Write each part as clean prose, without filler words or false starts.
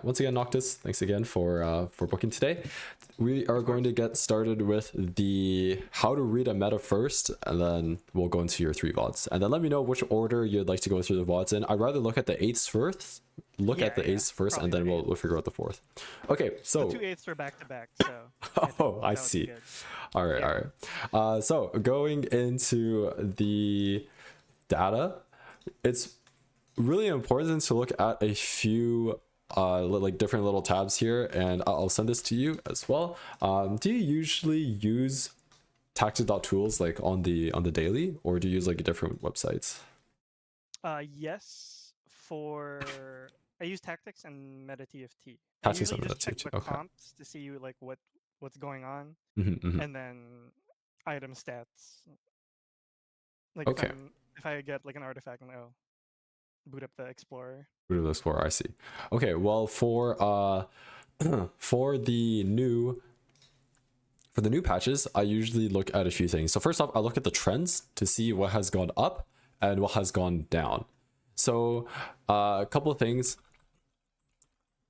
once again, Noctis, thanks again for booking today. We are going to get started with the how to read a meta first, and then we'll go into your 3 VODs. And then let me know which order you'd like to go through the VODs in. I'd rather look at the 8s first. And then we'll figure out the 4th. Okay, so the 2 8s are back to back, so I see. All right. So going into the data, it's really important to look at a few like different little tabs here, and I'll send this to you as well. Do you usually use tactic.tools like on the daily, or do you use like different websites? Yes, I use tactics and meta TFT. I Tactics usually and just check TFT, the okay. comps to see like what's going on, and then item stats. Like okay. if I get like an artifact, and I'll boot up the Explorer. Boot up the Explorer, I see. Okay, well for for the new patches, I usually look at a few things. So first off, I look at the trends to see what has gone up and what has gone down. So a couple of things.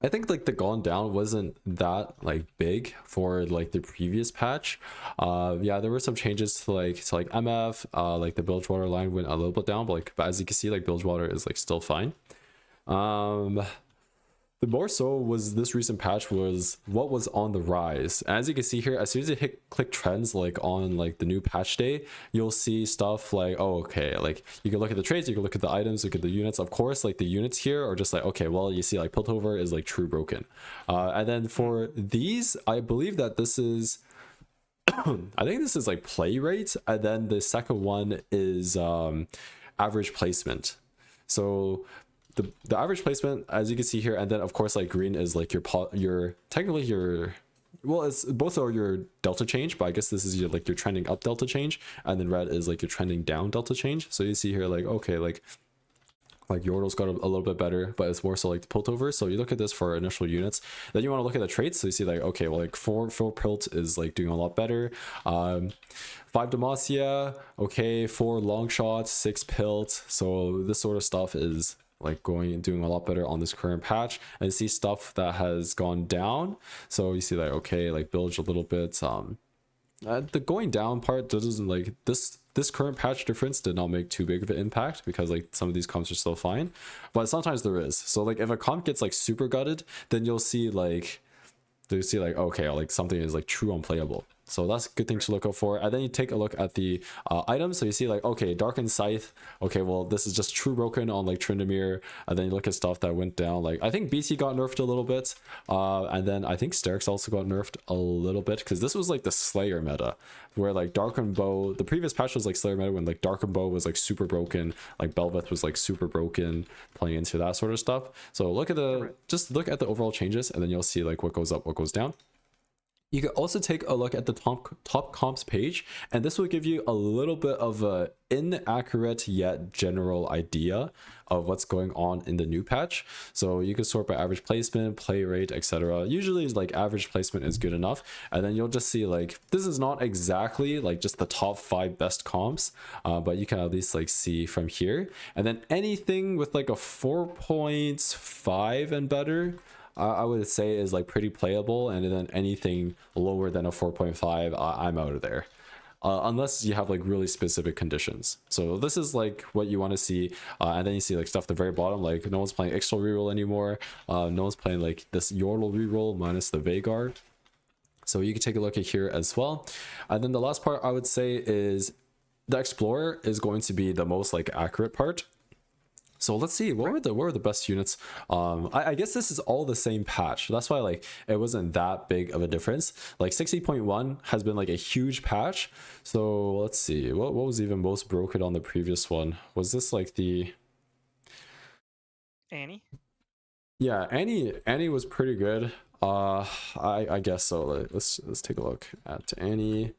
I think like the gone down wasn't that like big for like the previous patch. Yeah, there were some changes to like MF, like the Bilgewater line went a little bit down, but as you can see, like Bilgewater is like still fine. The more so was this recent patch was what was on the rise. As you can see here, as soon as you click trends like on like the new patch day, you'll see stuff like, oh, okay, like you can look at the trades, you can look at the items, look at the units. Of course, like the units here are just like, okay, well, you see like Piltover is like true broken. And then for these, I believe that this is I think this is like play rate, and then the second one is average placement. So the average placement, as you can see here, and then of course like green is like your technically your, well, it's both are your delta change, but I guess this is your like your trending up delta change, and then red is like your trending down delta change. So you see here like, okay, like Yordle's got a little bit better, but it's more so like the Piltover. So you look at this for initial units, then you want to look at the traits. So you see like, okay, well, like 4 Pilt is like doing a lot better. 5 Demacia, okay, 4 long shots, 6 Pilt. So this sort of stuff is like going and doing a lot better on this current patch. And you see stuff that has gone down. So you see like, okay, like Bilge a little bit. The going down part doesn't like this current patch difference did not make too big of an impact because like some of these comps are still fine, but sometimes there is. So like if a comp gets like super gutted, then you'll see like okay, like something is like true unplayable. So that's a good thing to look out for. And then you take a look at the items. So you see like, okay, Darkened Scythe. Okay, well, this is just true broken on like Tryndamere. And then you look at stuff that went down. Like I think BT got nerfed a little bit. And then I think Sterix also got nerfed a little bit because this was like the Slayer meta where like Darkened Bow, the previous patch was like Slayer meta when like Darkened Bow was like super broken. Like Belveth was like super broken, playing into that sort of stuff. So look at just look at the overall changes, and then you'll see like what goes up, what goes down. You can also take a look at the top comps page, and this will give you a little bit of a inaccurate yet general idea of what's going on in the new patch. So you can sort by average placement, play rate, etc. Usually like average placement is good enough, and then you'll just see like this is not exactly like just the top 5 best comps, but you can at least like see from here. And then anything with like a 4.5 and better, I would say is like pretty playable, and then anything lower than a 4.5, I'm out of there. Unless you have like really specific conditions. So this is like what you want to see, and then you see like stuff at the very bottom, like no one's playing extra reroll anymore. No one's playing like this Yordle reroll minus the Veigar. So you can take a look at here as well. And then the last part I would say is the Explorer is going to be the most like accurate part. So let's see, what were the best units? I guess this is all the same patch. That's why like it wasn't that big of a difference. Like 60.1 has been like a huge patch. So let's see, what was even most broken on the previous one? Was this like the Annie? Yeah, Annie was pretty good. I guess so. Like, let's take a look at Annie.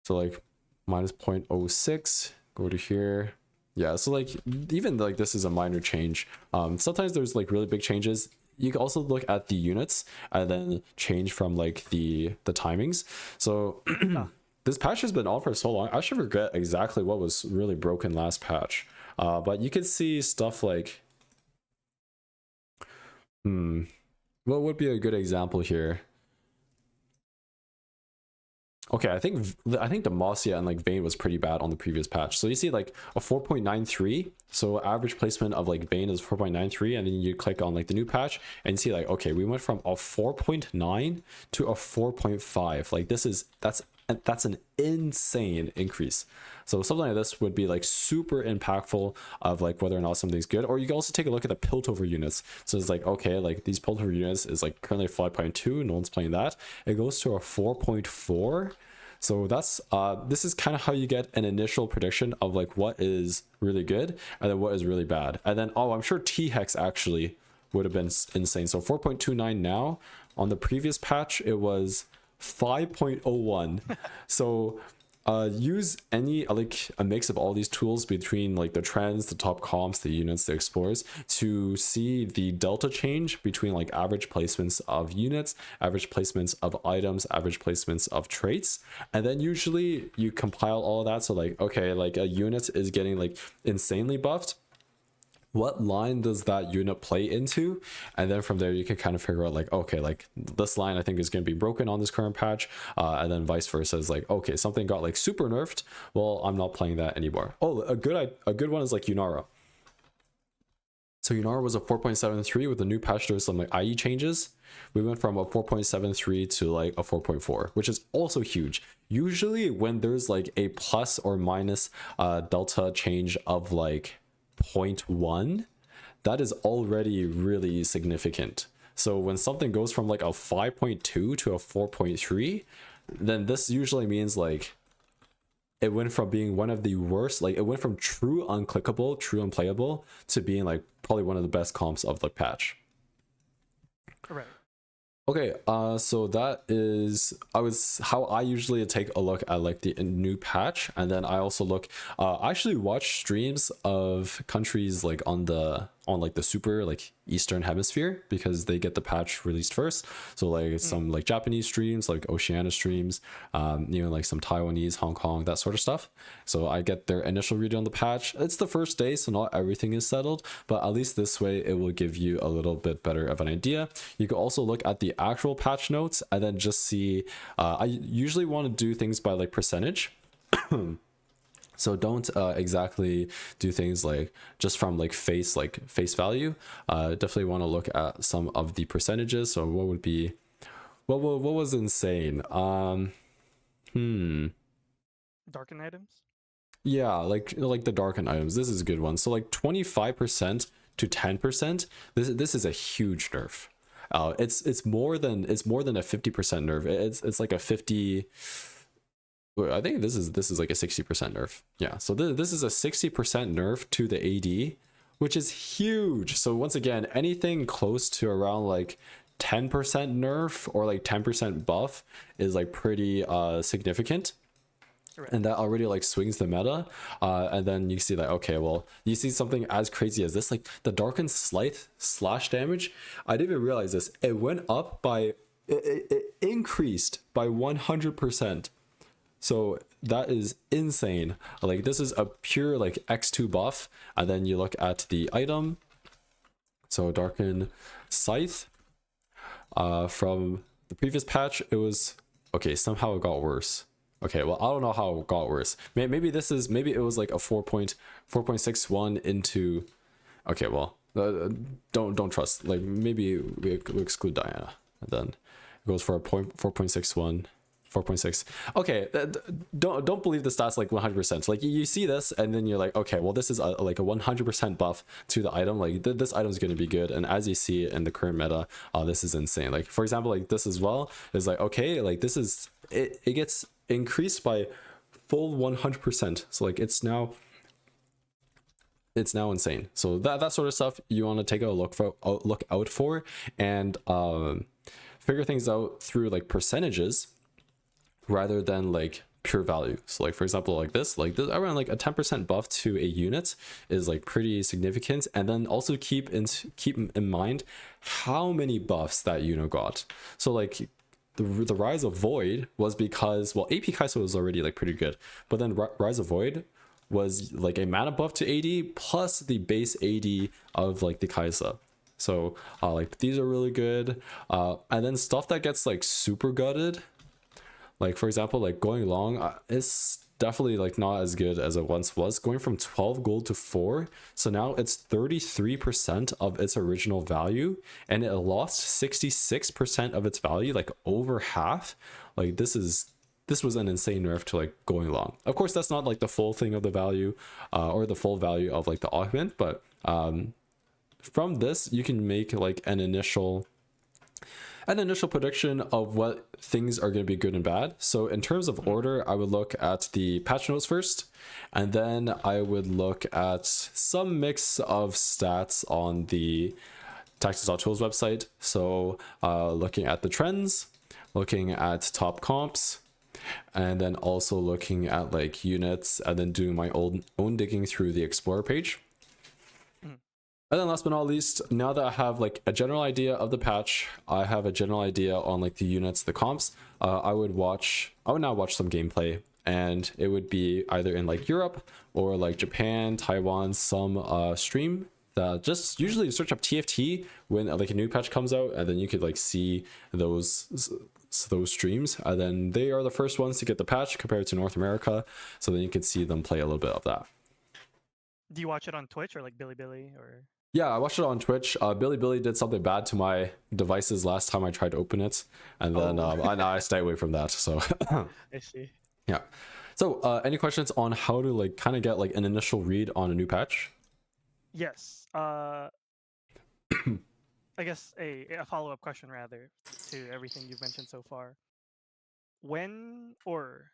So like minus 0.06, go to here. Yeah, so like even like this is a minor change. Sometimes there's like really big changes. You can also look at the units and then change from like the timings. So this patch has been on for so long, I should forget exactly what was really broken last patch. But you can see stuff like What would be a good example here? Okay, I think Demacia and like Vayne was pretty bad on the previous patch. So you see like a 4.93. So average placement of like Vayne is 4.93, and then you click on like the new patch and you see like, okay, we went from a 4.9 to a 4.5. Like that's an insane increase. So something like this would be like super impactful of like whether or not something's good. Or you can also take a look at the Piltover units. So it's like, okay, like these Piltover units is like currently 5.2, no one's playing that. It goes to a 4.4. So that's this is kind of how you get an initial prediction of like what is really good and then what is really bad. And then I'm sure T-Hex actually would have been insane. So 4.29 now. On the previous patch it was 5.01. So use any like a mix of all these tools between like the trends, the top comps, the units, the explorers to see the delta change between like average placements of units, average placements of items, average placements of traits. And then usually you compile all of that. So like, okay, like a unit is getting like insanely buffed. What line does that unit play into? And then from there you can kind of figure out like, okay, like this line I think is going to be broken on this current patch, and then vice versa is like, okay, something got like super nerfed, well, I'm not playing that anymore. A good one is like Yunara. So Yunara was a 4.73. With the new patch there's some like IE changes. We went from a 4.73 to like a 4.4, which is also huge. Usually when there's like a plus or minus delta change of like 0.1, that is already really significant. So when something goes from like a 5.2 to a 4.3, then this usually means like it went from being one of the worst, like it went from true unclickable, true unplayable to being like probably one of the best comps of the patch. Right. Okay, so that is how I usually take a look at like the new patch, and then I also look. I actually watch streams of countries like on like the super like Eastern Hemisphere because they get the patch released first. So like some like Japanese streams, like Oceania streams, like some Taiwanese, Hong Kong, that sort of stuff. So I get their initial read on the patch. It's the first day, so not everything is settled, but at least this way it will give you a little bit better of an idea. You can also look at the actual patch notes and then just see. I usually want to do things by like percentage. So don't exactly do things like just from like face value. Definitely want to look at some of the percentages. So what would be what was insane? Darken items. Yeah, like the darken items. This is a good one. So like 25% to 10%. This is a huge nerf. It's more than a 50% nerf. It's like a 50. I think this is like a 60% nerf. Yeah, so this is a 60% nerf to the AD, which is huge. So once again, anything close to around like 10% nerf or like 10% buff is like pretty significant. Right. And that already like swings the meta. And then you see like, okay, well, you see something as crazy as this, like the darkened slight slash damage. I didn't even realize this. It went up by it increased by 100%. So that is insane. Like this is a pure like X2 buff, and then you look at the item. So Darken Scythe. From the previous patch, it was okay. Somehow it got worse. Okay, well I don't know how it got worse. Maybe it was like a 4.61 into. Okay, well don't trust. Like maybe we exclude Diana, and then it goes for a 4.61. 4.6. Okay, don't believe the stats like 100%. Like you see this and then you're like, okay, well this is like a 100% buff to the item. Like this item is going to be good, and as you see in the current meta, this is insane. Like for example, like this as well is like, okay, like this is it gets increased by full 100%. So like it's now insane. So that sort of stuff you want to take a look out for and figure things out through like percentages rather than like pure value. So like for example, like this around like a 10% buff to a unit is like pretty significant. And then also keep in mind how many buffs that unit got. So like the Rise of Void was because, well, AP Kai'Sa was already like pretty good, but then Rise of Void was like a mana buff to AD plus the base AD of like the Kai'Sa. So like these are really good. And then stuff that gets like super gutted, like for example, like going long, it's definitely like not as good as it once was. Going from 12 gold to 4, so now it's 33% of its original value, and it lost 66% of its value, like over half. Like this was an insane nerf to like going long. Of course, that's not like the full thing of the value, or the full value of like the augment, but from this you can make like an initial prediction of what things are going to be good and bad. So in terms of order, I would look at the patch notes first, and then I would look at some mix of stats on the Tactics.tools website. So looking at the trends, looking at top comps, and then also looking at like units, and then doing my own digging through the Explorer page. And then last but not least, now that I have like a general idea of the patch, I have a general idea on like the units, the comps, I would now watch some gameplay, and it would be either in like Europe or like Japan, Taiwan, some stream that just usually search up TFT when like a new patch comes out, and then you could like see those streams, and then they are the first ones to get the patch compared to North America, so then you could see them play a little bit of that. Do you watch it on Twitch or like Billy or? Yeah, I watched it on Twitch. Billy did something bad to my devices last time I tried to open it, and then I stay away from that. So I see. Yeah. So any questions on how to like kind of get like an initial read on a new patch? Yes. I guess a follow-up question rather to everything you've mentioned so far. When or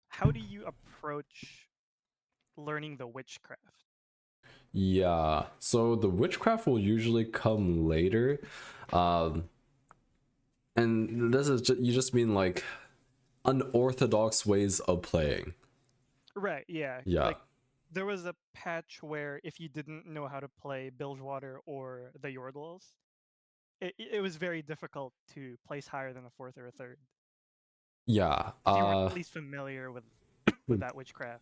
how do you approach learning the witchcraft? Yeah, so the witchcraft will usually come later, and this is you just mean like unorthodox ways of playing. Right. Yeah. Yeah. Like there was a patch where if you didn't know how to play Bilgewater or the Yordles, it was very difficult to place higher than a fourth or a third. Yeah. If you weren't at least familiar with that witchcraft.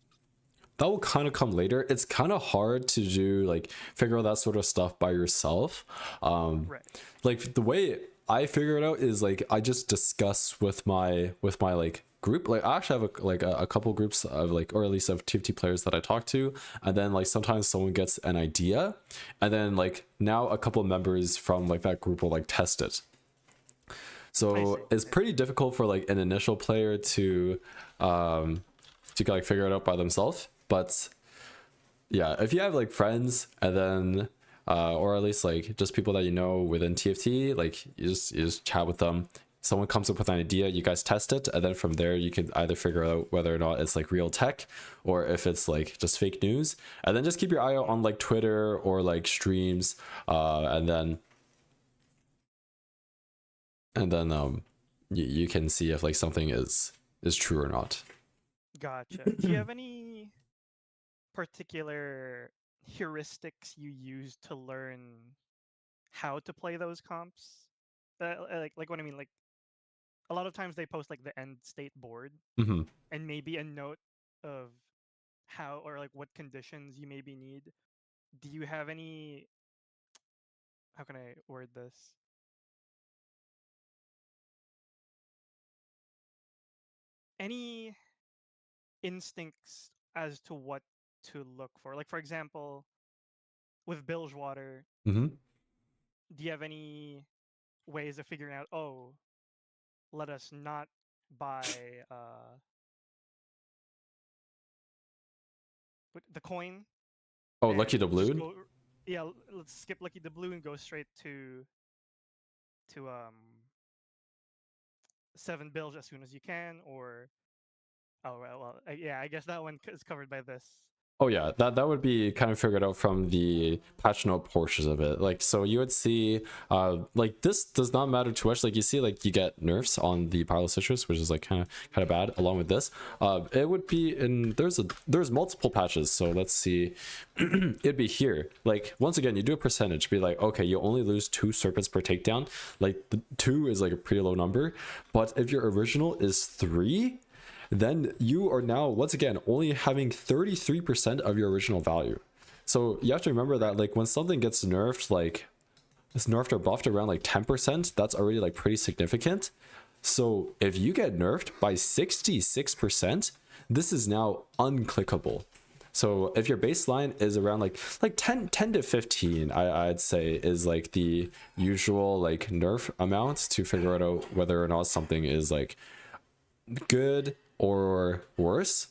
That will kind of come later. It's kind of hard to do like figure out that sort of stuff by yourself. Right. Like the way I figure it out is like I just discuss with my like group. Like I actually have a couple groups of like, or at least of TFT players that I talk to, and then like sometimes someone gets an idea, and then like now a couple of members from like that group will like test it. So it's pretty difficult for like an initial player to like figure it out by themselves. But yeah, if you have like friends, and then or at least like just people that you know within TFT, like you just chat with them. Someone comes up with an idea, you guys test it, and then from there you can either figure out whether or not it's like real tech or if it's like just fake news. And then just keep your eye out on like Twitter or like streams, and then you can see if like something is true or not. Gotcha. Do you have any particular heuristics you use to learn how to play those comps? Like what I mean, like a lot of times they post like the end state board and maybe a note of how or like what conditions you maybe need. Do you have any, how can I word this? Any instincts as to what to look for? Like for example, with Bilgewater, Mm-hmm. do you have any ways of figuring out, oh, let us not buy the coin? Oh, And Lucky just Doubloon? go, yeah, let's skip Lucky Doubloon and go straight to 7 bilge as soon as you can, or oh well, yeah, I guess that one is covered by this. Oh yeah, that would be kind of figured out from the patch note portions of it. Like so you would see like this does not matter too much. Like you see like you get nerfs on the Pyrus Citrus, which is like kind of bad along with this. It would be in there's multiple patches. So let's see. It'd be here. Like once again, you do a percentage, be like, okay, you only lose 2 serpents per takedown. Like the 2 is like a pretty low number, but if your original is 3, then you are now once again only having 33% of your original value. So you have to remember that like when something gets nerfed like is nerfed or buffed around like 10%, that's already like pretty significant. So if you get nerfed by 66%, this is now unclickable. So if your baseline is around like 10 to 15, I'd say is like the usual like nerf amount to figure out whether or not something is like good or worse.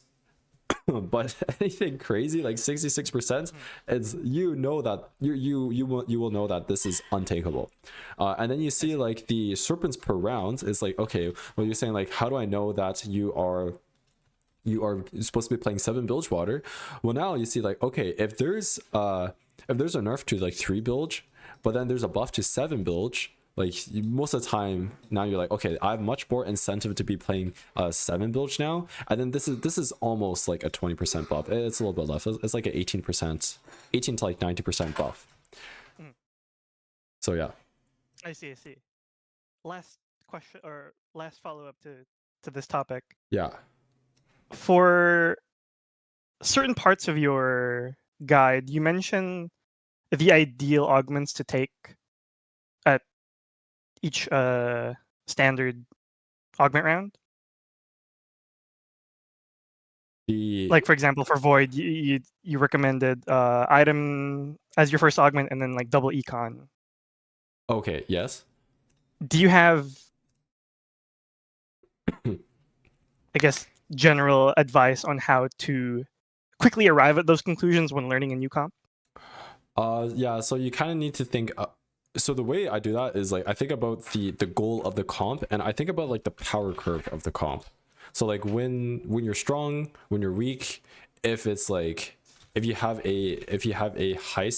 But anything crazy like 66%, it's you know that you will know that this is untakeable. And then you see like the serpents per round is like, okay, well, you're saying like, how do I know that you are supposed to be playing 7 Bilgewater? Well, now you see like, okay, if there's a nerf to like 3 Bilge, but then there's a buff to 7 Bilge, like most of the time now you're like, okay, I have much more incentive to be playing 7 Bilge now. And then this is almost like a 20% buff. It's a little bit less. It's like an 18%, 18 to like 90% buff. So yeah, I see. Last question or last follow-up to this topic. yeah. For certain parts of your guide, you mention the ideal augments to take at each standard augment round. Like for example, for Void, you recommended item as your first augment, and then like double econ. Okay, yes. Do you have, I guess, general advice on how to quickly arrive at those conclusions when learning a new comp? Yeah, so you kind of need to think so the way I do that is like I think about the goal of the comp, and I think about like the power curve of the comp. So like when you're strong, when you're weak, if it's like if you have a high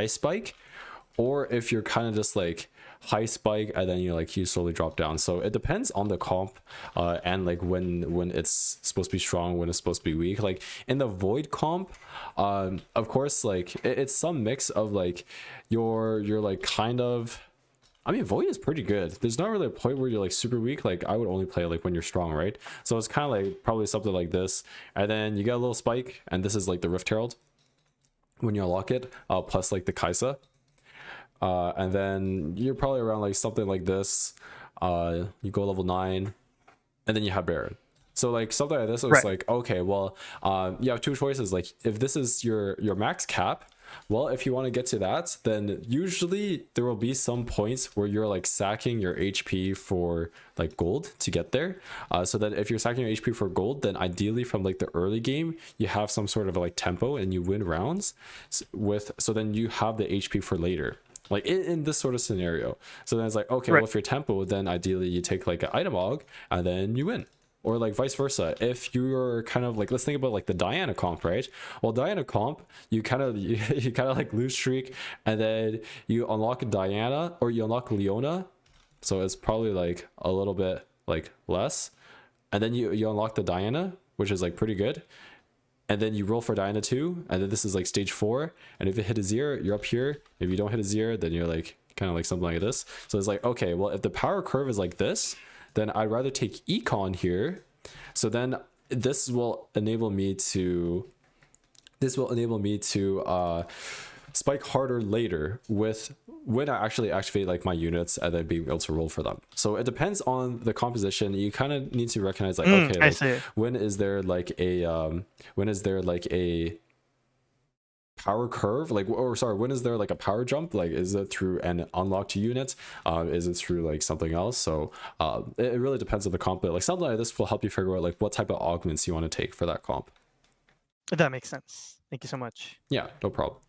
spike, or if you're kind of just like high spike and then you slowly drop down. So it depends on the comp, and like when it's supposed to be strong, when it's supposed to be weak. Like in the Void comp, of course, like it's some mix of like you're like kind of, I mean, Void is pretty good. There's not really a point where you're like super weak. Like I would only play like when you're strong, right? So it's kind of like probably something like this, and then you get a little spike, and this is like the Rift Herald when you unlock it, plus like the Kaisa. And then you're probably around like something like this. You go level 9, and then you have Baron. So like something like this, it's like, okay, well, you have two choices. Like if this is your max cap, well, if you want to get to that, then usually there will be some points where you're like sacking your HP for like gold to get there. So that if you're sacking your HP for gold, then ideally from like the early game, you have some sort of like tempo and you win rounds so then you have the HP for later. Like in this sort of scenario. So then it's like, okay, well, if you're tempo, then ideally you take like an item aug and then you win. Or like vice versa. If you're kind of like, let's think about like the Diana comp, right? Well, Diana comp, you kind of like lose streak, and then you unlock Diana or you unlock Leona. So it's probably like a little bit like less. And then you unlock the Diana, which is like pretty good. And then you roll for Diana 2, and then this is like stage 4. And if you hit a 0, you're up here. If you don't hit a 0, then you're like kind of like something like this. So it's like, okay, well, if the power curve is like this, then I'd rather take econ here. So then this will enable me to spike harder later with when I actually activate like my units and then being able to roll for them. So it depends on the composition. You kind of need to recognize like, okay, like, when is there like a power curve, like, or sorry, when is there like a power jump? Like, is it through an unlocked unit? Is it through like something else? So it really depends on the comp, but like something like this will help you figure out like what type of augments you want to take for that comp. That makes sense. Thank you so much. Yeah, no problem.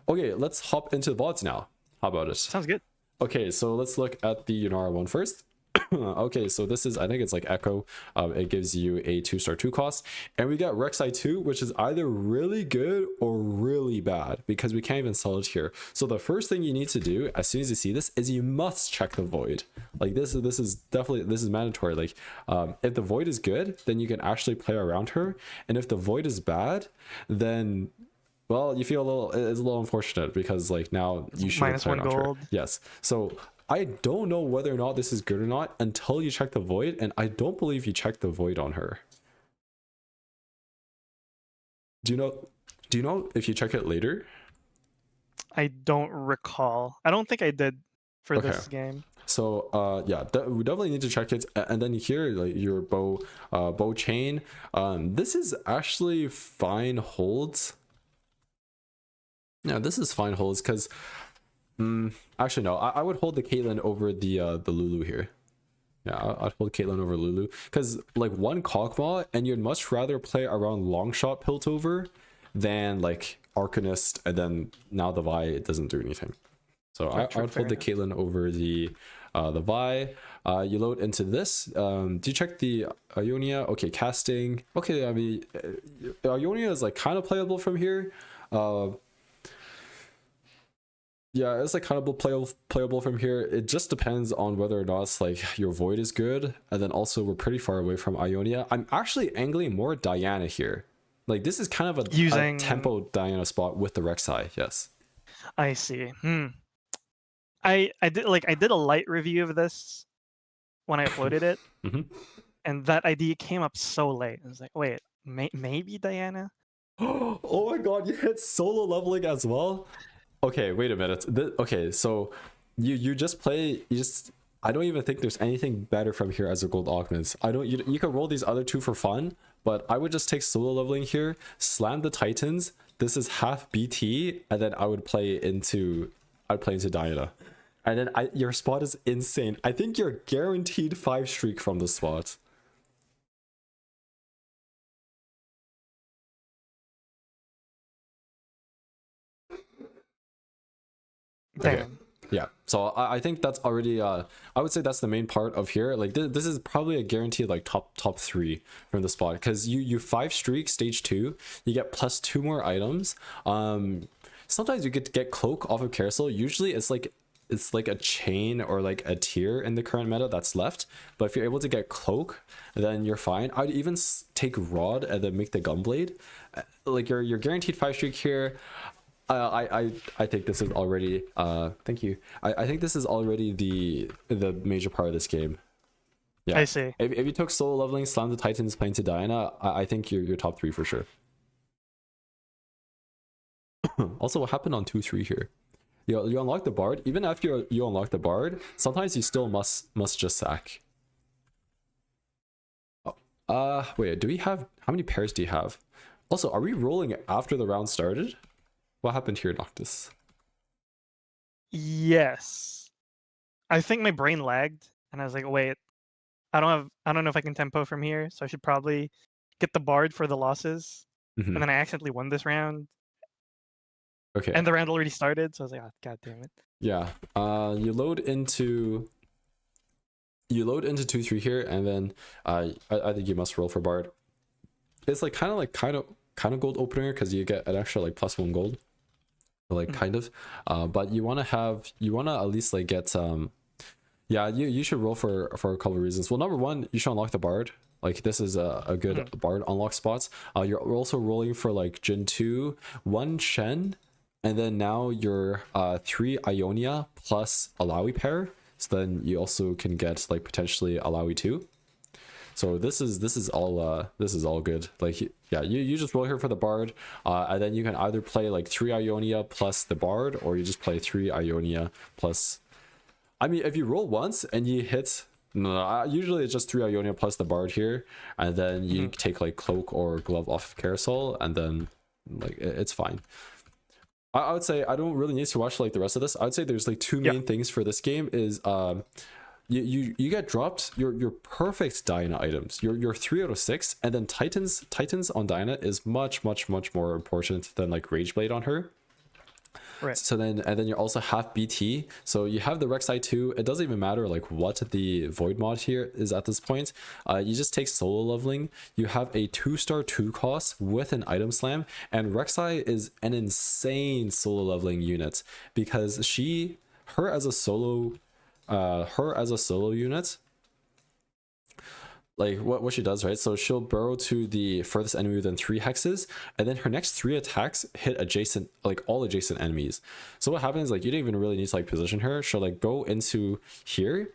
Okay, let's hop into the VODs now. How about it? Sounds good. Okay, so let's look at the Yunara one first. Okay, so this is, I think it's like Echo. It gives you a 2-star 2 cost, and we got Rexai 2, which is either really good or really bad because we can't even sell it here. So the first thing you need to do as soon as you see this is you must check the Void. Like this is mandatory. Like if the Void is good, then you can actually play around her, and if the Void is bad, then, well, you feel it's a little unfortunate because like now you should have played around her. Yes. So I don't know whether or not this is good or not until you check the Void, and I don't believe you checked the Void on her. Do you know if you check it later? I don't recall. I don't think I did for Okay. this game. So yeah, we definitely need to check it. And then here, like your bow chain. This is actually fine holds. Yeah, this is fine holds because actually no, I would hold the Caitlyn over the Lulu here. Yeah, I'd hold Caitlyn over Lulu because like one Kog'Maw, and you'd much rather play around Longshot Piltover than like Arcanist, and then now the Vi, it doesn't do anything. So I would hold the Caitlyn over the Vi. You load into this. Do you check the Ionia? Okay, casting. Okay, I mean, Ionia is like kind of playable from here. Yeah, it's like kind of playable from here. It just depends on whether or not it's like your Void is good, and then also we're pretty far away from Ionia. I'm actually angling more Diana here. Like this is kind of a tempo Diana spot with the Rexai. Yes. I see. I did a light review of this when I uploaded it, and that idea came up so late. I was like, wait, maybe Diana? Oh my god, you hit solo leveling as well. Okay, wait a minute. Okay, so you just play. I don't even think there's anything better from here as a gold augments. You can roll these other two for fun, but I would just take solo leveling here, slam the Titans. This is half BT, and then I would play into Diana. And then your spot is insane. I think you're guaranteed 5 streak from the spot. Damn. Okay. Yeah, so I think that's already I would say that's the main part of here. Like this is probably a guaranteed like top 3 from the spot, because you 5 streak stage 2, you get plus 2 more items. Sometimes you get to get cloak off of carousel. Usually it's like a chain or like a tier in the current meta that's left, but if you're able to get cloak, then you're fine. I'd even take rod and then make the gunblade. Like you're guaranteed 5 streak here. I think this is already thank you. I think this is already the major part of this game. Yeah, I see. If you took solo leveling, slam the Titans, playing to Diana, I think you're top 3 for sure. Also, what happened on 2-3 here? You unlock the Bard. Even after you unlock the Bard, sometimes you still must just sack. Wait, do we have, how many pairs do you have? Also, are we rolling after the round started? What happened here, Noctis? Yes. I think my brain lagged, and I was like, wait, I don't know if I can tempo from here, so I should probably get the Bard for the losses. And then I accidentally won this round. Okay. And the round already started, so I was like, oh, god damn it. Yeah. You load into 2-3 here, and then I think you must roll for Bard. It's like kind of gold opener, because you get an extra like +1 gold. Like kind of, but you want to at least like get yeah, you should roll for a couple of reasons. Well, number one, you should unlock the Bard. Like this is a good Bard unlock spots. You're also rolling for like Jin 2, 1 Shen, and then now you're 3 Ionia plus Alawi pair. So then you also can get like potentially Alawi 2. So this is all good. Like yeah, you just roll here for the Bard, and then you can either play like 3 Ionia plus the Bard, or you just play 3 Ionia plus. I mean, if you roll once and you hit, no, usually it's just 3 Ionia plus the Bard here, and then you take like Cloak or Glove off of Carousel, and then like it's fine. I would say I don't really need to watch like the rest of this. I would say there's like 2 main things for this game is you get dropped your perfect Diana items, your 3 out of 6, and then Titans on Diana is much more important than like Rage Blade on her. Right. So then you're also half BT, so you have the Rexai 2. It doesn't even matter like what the Void mod here is at this point. You just take solo leveling. You have a 2-star 2 cost with an item slam, and Rexai is an insane solo leveling unit, because her as a solo unit, like what she does, right? So she'll burrow to the furthest enemy within 3 hexes, and then her next 3 attacks hit adjacent, like all adjacent enemies. So what happens, like you don't even really need to like position her. She'll like go into here,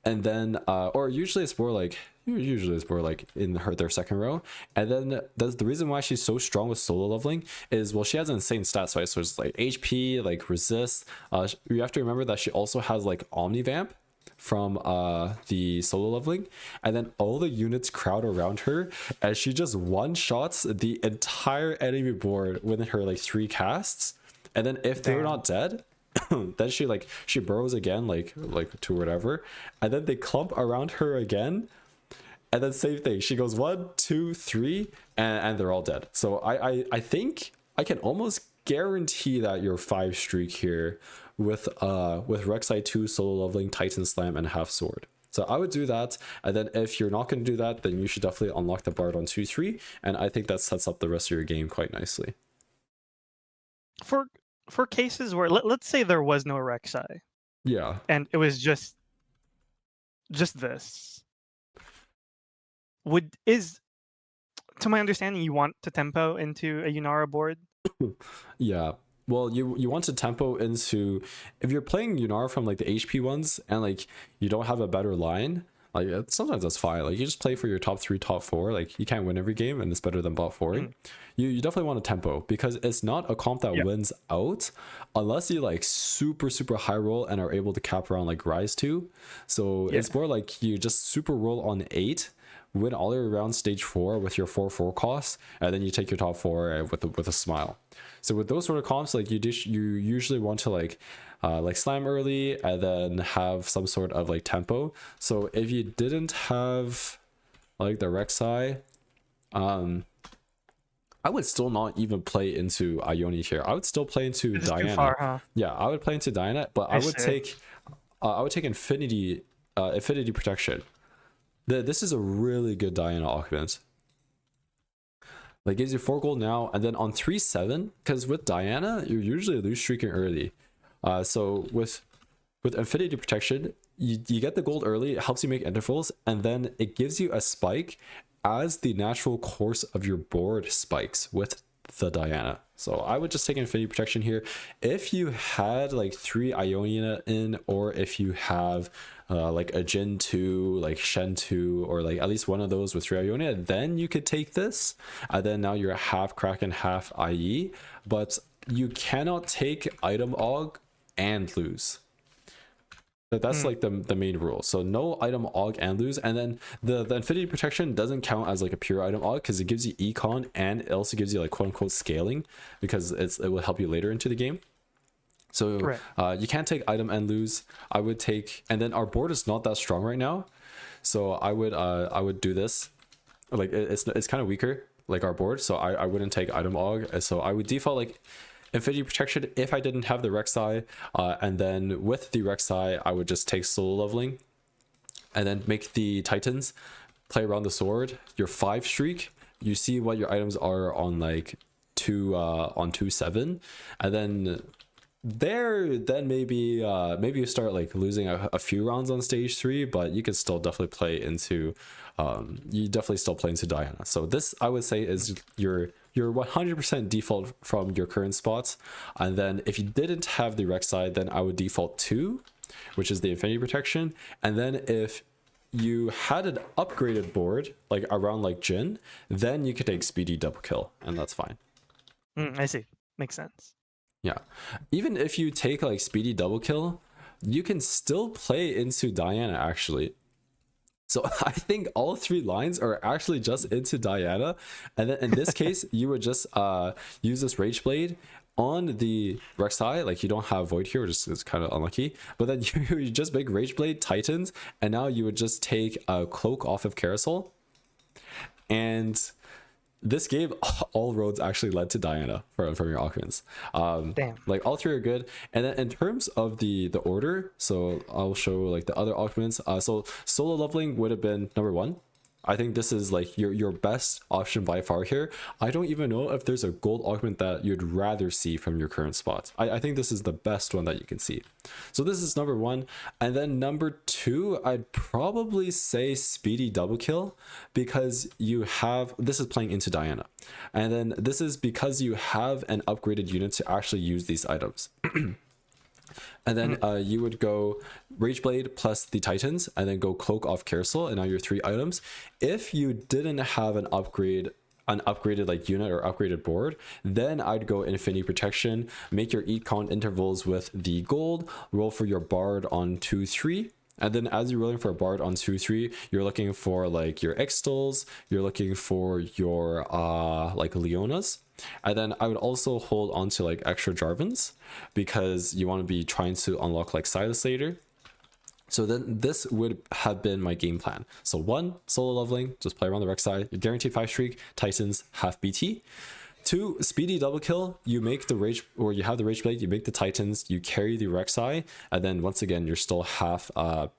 and then or usually it's more like Usually it's more like in their second row. And then that's the reason why she's so strong with solo leveling is, well, she has insane stats, right? So it's like HP, like resist. You have to remember that she also has like Omnivamp from the solo leveling, and then all the units crowd around her as she just one shots the entire enemy board within her like 3 casts. And then if they're not dead, then she burrows again, like to whatever, and then they clump around her again, and then same thing, she goes 1 2 3, and they're all dead. So I think I can almost guarantee that your 5 streak here with Rexai 2 solo leveling, Titan Slam, and half sword. So I would do that, and then if you're not going to do that, then you should definitely unlock the Bard on 2-3, and I think that sets up the rest of your game quite nicely. For cases where let's say there was no Rexai, yeah, and it was just this, to my understanding, you want to tempo into a Yunara board? yeah. Well, you want to tempo into, if you're playing Yunara from like the HP ones and like you don't have a better line, like sometimes that's fine. Like you just play for your top 3, top 4. Like you can't win every game, and it's better than bot 4. You definitely want a tempo, because it's not a comp that wins out unless you like super high roll and are able to cap around like Rise 2. So it's more like you just super roll on 8, win all your rounds stage 4 with your 4/4 costs, and then you take your top 4 with a smile. So with those sort of comps, like you usually want to like slam early and then have some sort of like tempo. So if you didn't have like the Rexai, I would still not even play into Ione here. I would still play into Diana. Too far, huh? Yeah, I would play into Diana, but I would take Infinity Protection. This is a really good Diana augment. Like gives you 4 gold now, and then on 3/7, because with Diana you're usually lose streaking early. So with Infinity Protection, you get the gold early. It helps you make intervals, and then it gives you a spike as the natural course of your board spikes with the Diana. So I would just take Infinity Protection here. If you had like 3 Ionia in, or if you have like a Jin 2, like Shen 2, or like at least one of those with 3 Ionia, then you could take this. And then now you're half Kraken, half IE, but you cannot take item aug and lose. That's like the main rule. So no item aug and lose. And then the Infinity Protection doesn't count as like a pure item aug, because it gives you econ, and it also gives you like quote unquote scaling, because it will help you later into the game. So you can't take item and lose. I would take, and then our board is not that strong right now, so I would do this. Like it's kind of weaker, like our board, so I wouldn't take item aug. So I would default like Infinity Protection if I didn't have the Rexai, and then with the Rexai I would just take solo leveling, and then make the Titans play around the sword. Your 5 streak, you see what your items are on like 2/7, and then maybe you start like losing a few rounds on stage 3, but you can still definitely play into Diana. So this, I would say, is your 100% default from your current spots. And then if you didn't have the Rexai, then I would default 2, which is the Infinity Protection. And then if you had an upgraded board like around like Jin, then you could take Speedy Double Kill, and that's fine. I see. Makes sense. Yeah, even if you take like Speedy Double Kill, you can still play into Diana actually. So I think all 3 lines are actually just into Diana, and then in this case you would just use this Rage Blade on the Rexai. Like you don't have Void here, which is kind of unlucky, but then you just make Rage Blade Titans, and now you would just take a Cloak off of Carousel, and this game, all roads actually led to Diana from your augments. Damn. Like all 3 are good. And then in terms of the order, so I'll show like the other augments. So solo leveling would have been number 1. I think this is like your best option by far here. I don't even know if there's a gold augment that you'd rather see from your current spots. I think this is the best one that you can see. So this is number 1. And then number 2, I'd probably say Speedy Double Kill, because you have, this is playing into Diana. And then this is because you have an upgraded unit to actually use these items. And then you would go Rageblade plus the Titans, and then go Cloak off Carousel, and now your 3 items. If you didn't have an upgraded like unit or upgraded board, then I'd go Infinity Protection, make your econ intervals with the gold, roll for your Bard on 2-3. And then as you're rolling for a Bard on 2-3, you're looking for like your Extols, you're looking for your like Leonas. And then I would also hold on to like extra Jarvans, because you want to be trying to unlock like Silas later. So then this would have been my game plan. So 1, solo leveling, just play around the Rexai, you guaranteed 5 streak, Titans, half BT. 2, speedy double kill, you make the Rage, or you have the Rage Blade, you make the Titans, you carry the Rexai, and then once again, you're still half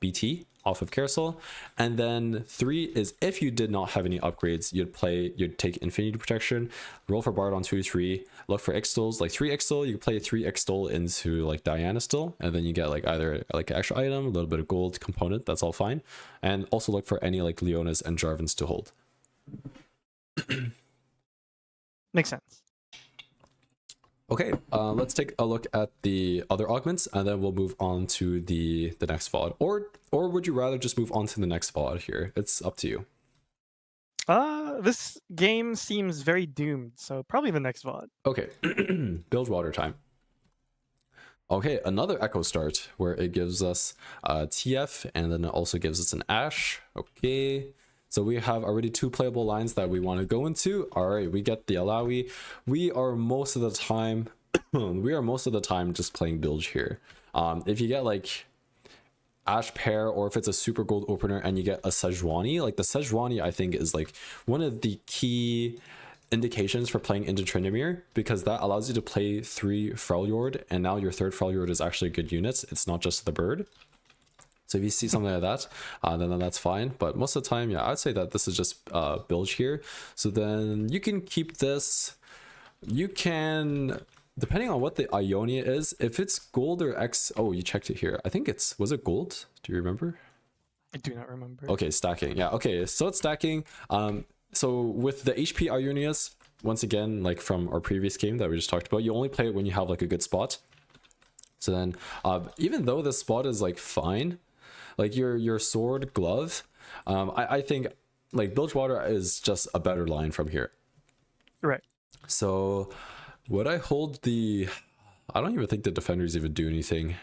BT off of Carousel. And then 3 is if you did not have any upgrades, you'd take Infinity Protection, roll for Bard on 2-3, look for Extols, like 3 Extol, you can play 3 Extol into like Diana still, and then you get like either like an extra item, a little bit of gold component, that's all fine. And also look for any like Leonas and Jarvans to hold. Makes sense. Okay, let's take a look at the other augments, and then we'll move on to the next VOD. Or would you rather just move on to the next VOD here? It's up to you. This game seems very doomed, so probably the next VOD. Okay, Bilgewater time. Okay, another Echo Start, where it gives us TF, and then it also gives us an Ash. Okay. So we have already 2 playable lines that we want to go into. All right, we get the Alawi. We are most of the time just playing Bilge here. If you get like Ash pair, or if it's a super gold opener and you get a Sejuani, like the Sejuani I think is like one of the key indications for playing into Tryndamere, because that allows you to play 3 Freljord, and now your 3rd Freljord is actually good units. It's not just the bird. So if you see something like that, then that's fine. But most of the time, yeah, I'd say that this is just Bilge here. So then you can keep this. You can, depending on what the Ionia is, if it's gold or X. Oh, you checked it here. I think was it gold? Do you remember? I do not remember. Okay, stacking. Yeah, okay. So it's stacking. So with the HP Ionias, once again, like from our previous game that we just talked about, you only play it when you have like a good spot. So then, even though this spot is like fine, like your sword glove, I think like Bilgewater is just a better line from here. Right. So would I hold the, I don't even think the defenders even do anything.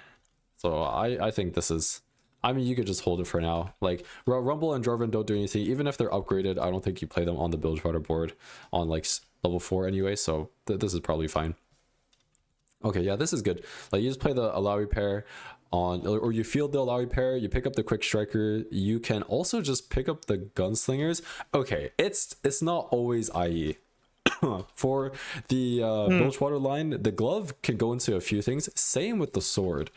So I think this is, I mean, you could just hold it for now. Like Rumble and Jorvin don't do anything. Even if they're upgraded, I don't think you play them on the Bilgewater board on like level 4 anyway. So this is probably fine. Okay, yeah, this is good. Like you just play the Alawi pair on, or you field the Alawi pair, you pick up the Quick Striker. You can also just pick up the Gunslingers. Okay, it's not always IE. For the Bilgewater line, the glove can go into a few things. Same with the sword.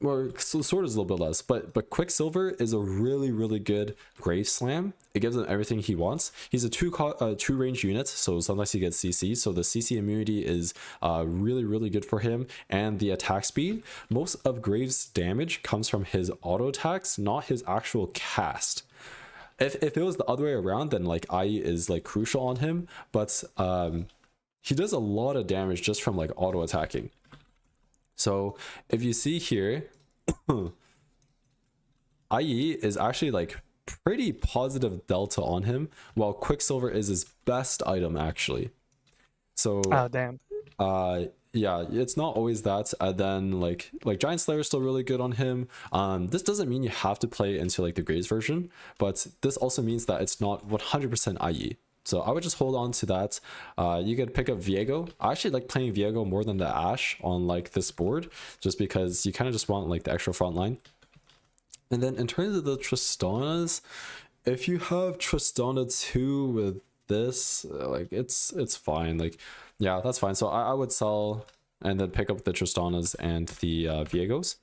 Or so the sword is a little bit less, but Quicksilver is a really good Grave Slam. It gives him everything he wants. He's a two range unit, so sometimes he gets CC. So the CC immunity is really good for him, and the attack speed. Most of Graves' damage comes from his auto attacks, not his actual cast. If it was the other way around, then like IE is like crucial on him, but he does a lot of damage just from like auto attacking. So if you see here, IE is actually like pretty positive delta on him, while Quicksilver is his best item actually. So oh damn. Yeah, it's not always that. And then like Giant Slayer is still really good on him. This doesn't mean you have to play into like the Graves version, but this also means that it's not 100% IE. So I would just hold on to that. You could pick up Viego. I actually like playing Viego more than the Ash on like this board, just because you kind of just want like the extra front line. And then in terms of the Tristanas, if you have Tristana 2 with this, like it's fine. Like, yeah, that's fine. So I would sell and then pick up the Tristanas and the Viegos.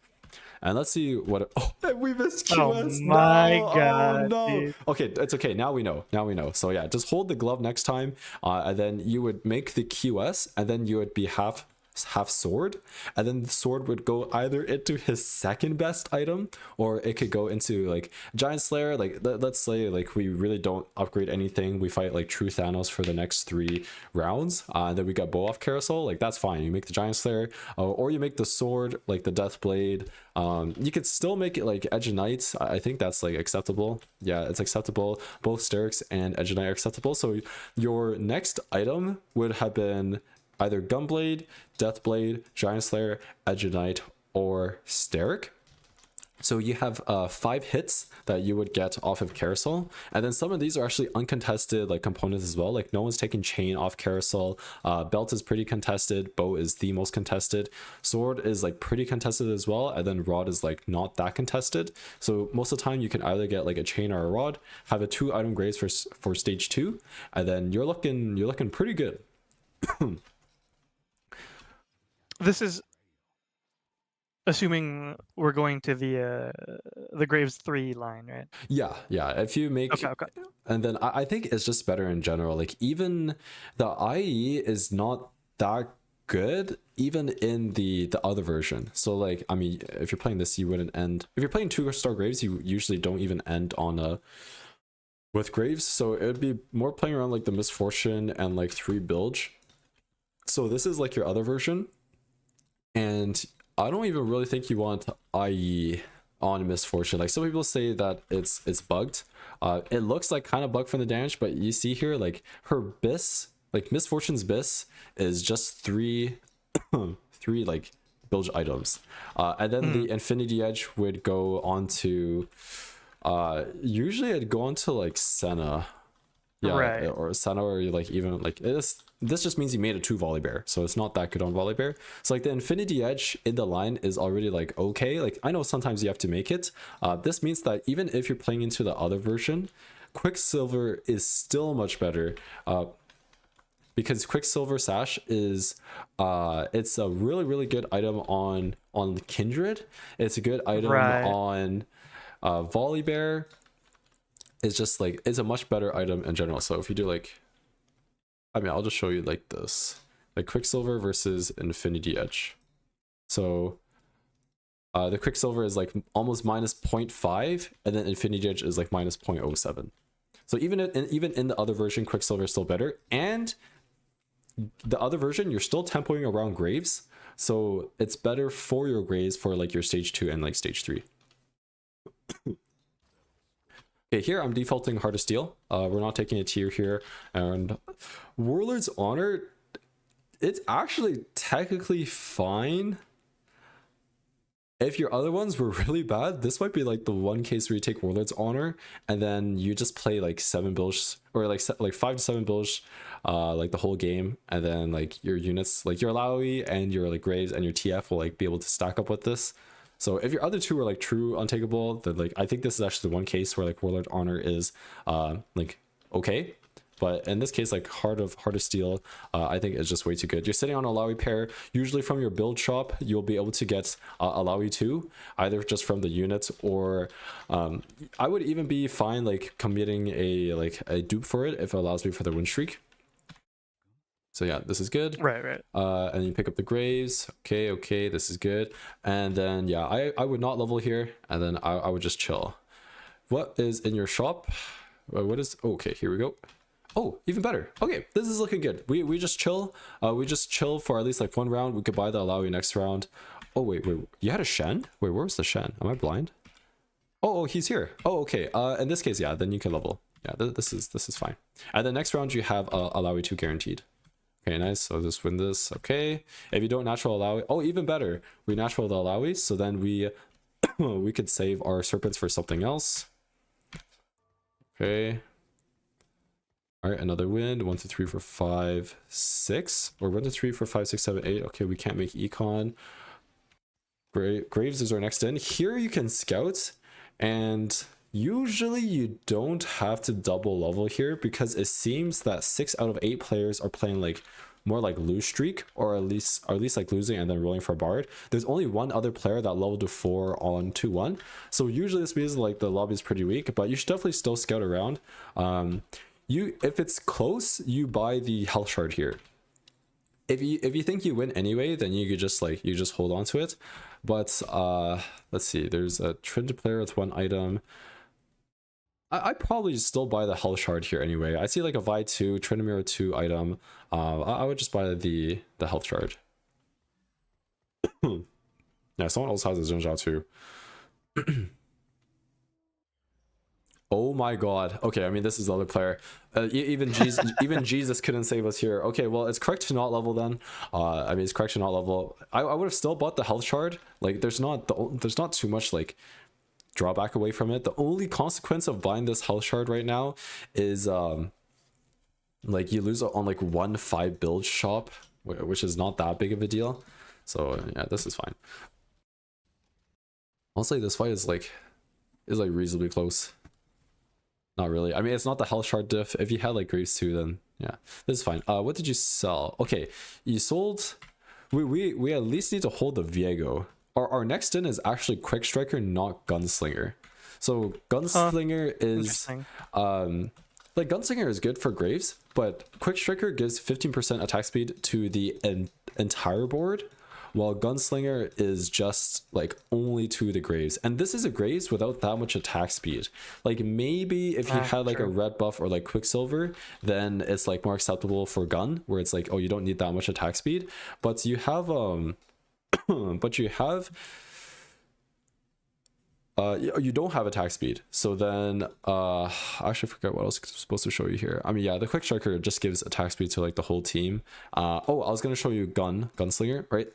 And let's see what. Oh, we missed QS. Oh my god. Oh, no. Dude. Okay, it's okay. Now we know. So yeah, just hold the glove next time, and then you would make the QS, and then you would be half have sword, and then the sword would go either into his second best item, or it could go into like Giant Slayer. Like let's say like we really don't upgrade anything, we fight like true Thanos for the next 3 rounds, and then we got bow off carousel, like that's fine. You make the Giant Slayer, or you make the sword like the Death Blade. You could still make it like Edge of Knight. I think that's like acceptable. Yeah, it's acceptable. Both Sterix and Edge of Knight are acceptable. So your next item would have been either Gunblade, Deathblade, Giant Slayer, Edge of Knight, or Sterix. So you have 5 hits that you would get off of Carousel, and then some of these are actually uncontested like components as well. Like no one's taking Chain off Carousel. Belt is pretty contested. Bow is the most contested. Sword is like pretty contested as well, and then Rod is like not that contested. So most of the time you can either get like a Chain or a Rod, have a 2 item grades for stage 2, and then you're looking pretty good. This is assuming we're going to the Graves 3 line, right? Yeah. If you make okay. And then I think it's just better in general. Like even the IE is not that good even in the other version. So like I mean, if you're playing this, you wouldn't end. If you're playing 2-star Graves, you usually don't even end on a with Graves. So it would be more playing around like the Misfortune and like 3 Bilge. So this is like your other version, and I don't even really think you want IE on Misfortune. Like some people say that it's bugged. It looks like kind of bugged from the damage, but you see here like her Biss, like Misfortune's Biss is just 3 like Bilge items, and then the Infinity Edge would go on to usually it'd go on to like Senna. Yeah, right. Or Senna, or like even like this just means you made a 2 Volley Bear, so it's not that good on Volley Bear. So like the Infinity Edge in the line is already like okay. Like I know sometimes you have to make it. This means that even if you're playing into the other version, Quicksilver is still much better. Because Quicksilver Sash is it's a really good item on Kindred. It's a good item on Volley Bear. It's just like it's a much better item in general. So if you do like, I mean, I'll just show you like this, like Quicksilver versus Infinity Edge. So the Quicksilver is like almost minus 0.5, and then Infinity Edge is like minus 0.07. So even in the other version, Quicksilver is still better, and the other version you're still tempoing around Graves, so it's better for your Graves for like your stage 2 and like stage 3. Okay, here I'm defaulting Heart of Steel. We're not taking a tier here. And Warlord's Honor, it's actually technically fine. If your other ones were really bad, this might be like the one case where you take Warlord's Honor and then you just play like 7 bilge, or like 5 to 7 bilge like the whole game, and then like your units, like your Alawi and your like Graves and your TF will like be able to stack up with this. So if your other 2 are like true untakeable, then like I think this is actually the one case where like Warlord Honor is like okay. But in this case, like Heart of Steel, I think is just way too good. You're sitting on a Alawi pair. Usually from your build shop, you'll be able to get Alawi 2, either just from the units, or I would even be fine like committing a dupe for it if it allows me for the win streak. So yeah, this is good. Right. And you pick up the Graves. Okay, this is good. And then yeah, I would not level here, and then I would just chill. What is in your shop? What is okay? Here we go. Oh, even better. Okay, this is looking good. We just chill. We just chill for at least like 1 round. We could buy the Alawi next round. Oh wait, you had a Shen? Wait, where's the Shen? Am I blind? Oh, he's here. Oh, okay. In this case, yeah, then you can level. Yeah, this is fine. And then next round you have Alawi 2 guaranteed. Okay, nice. So just win this. Okay. If you don't natural Alawi, oh, even better. We natural the Alawi, so then we we could save our serpents for something else. Okay. All right, another win. 1, 2, 3, 4, 5, 6, or 1, 2, 3, 4, 5, 6, 7, 8. Okay, we can't make econ. Graves is our next in. Here you can scout, and usually you don't have to double level here because it seems that 6 out of 8 players are playing like more like lose streak, or at least like losing and then rolling for Bard. There's only one other player that leveled to 4 on 2-1. So usually this means like the lobby is pretty weak, but you should definitely still scout around. If it's close, you buy the health shard here. if you think you win anyway, then you could just like you just hold on to it. But let's see, there's a trend player with 1 item. I'd probably still buy the health shard here anyway. I see like a Vi 2, Trinamira 2 item. I would just buy the health shard. Yeah, someone else has a Zhao too. Oh my god. Okay, I mean this is the other player. Even Jesus, even Jesus couldn't save us here. Okay, well it's correct to not level then. I mean it's correct to not level. I would have still bought the health shard. Like there's not too much like drawback away from it. The only consequence of buying this health shard right now is like you lose on like 1-5 build shop, which is not that big of a deal. So yeah, this is fine. Honestly, this fight is like reasonably close. Not really. I mean, it's not the health shard diff. If you had like Graves 2, then yeah, this is fine. What did you sell? Okay, you sold. We at least need to hold the Viego. Our next in is actually Quick Striker, not Gunslinger. So Gunslinger is like Gunslinger is good for Graves, but Quick Striker gives 15% attack speed to the entire board, while Gunslinger is just like only to the Graves. And this is a Graves without that much attack speed. Like maybe if you had like a red buff or like Quicksilver, then it's like more acceptable for Gun, where it's like, oh, you don't need that much attack speed. But you have you don't have attack speed. So then I actually forgot what else I was supposed to show you here. I mean, yeah, the Quick Striker just gives attack speed to like the whole team. Oh, I was gonna show you Gunslinger, right?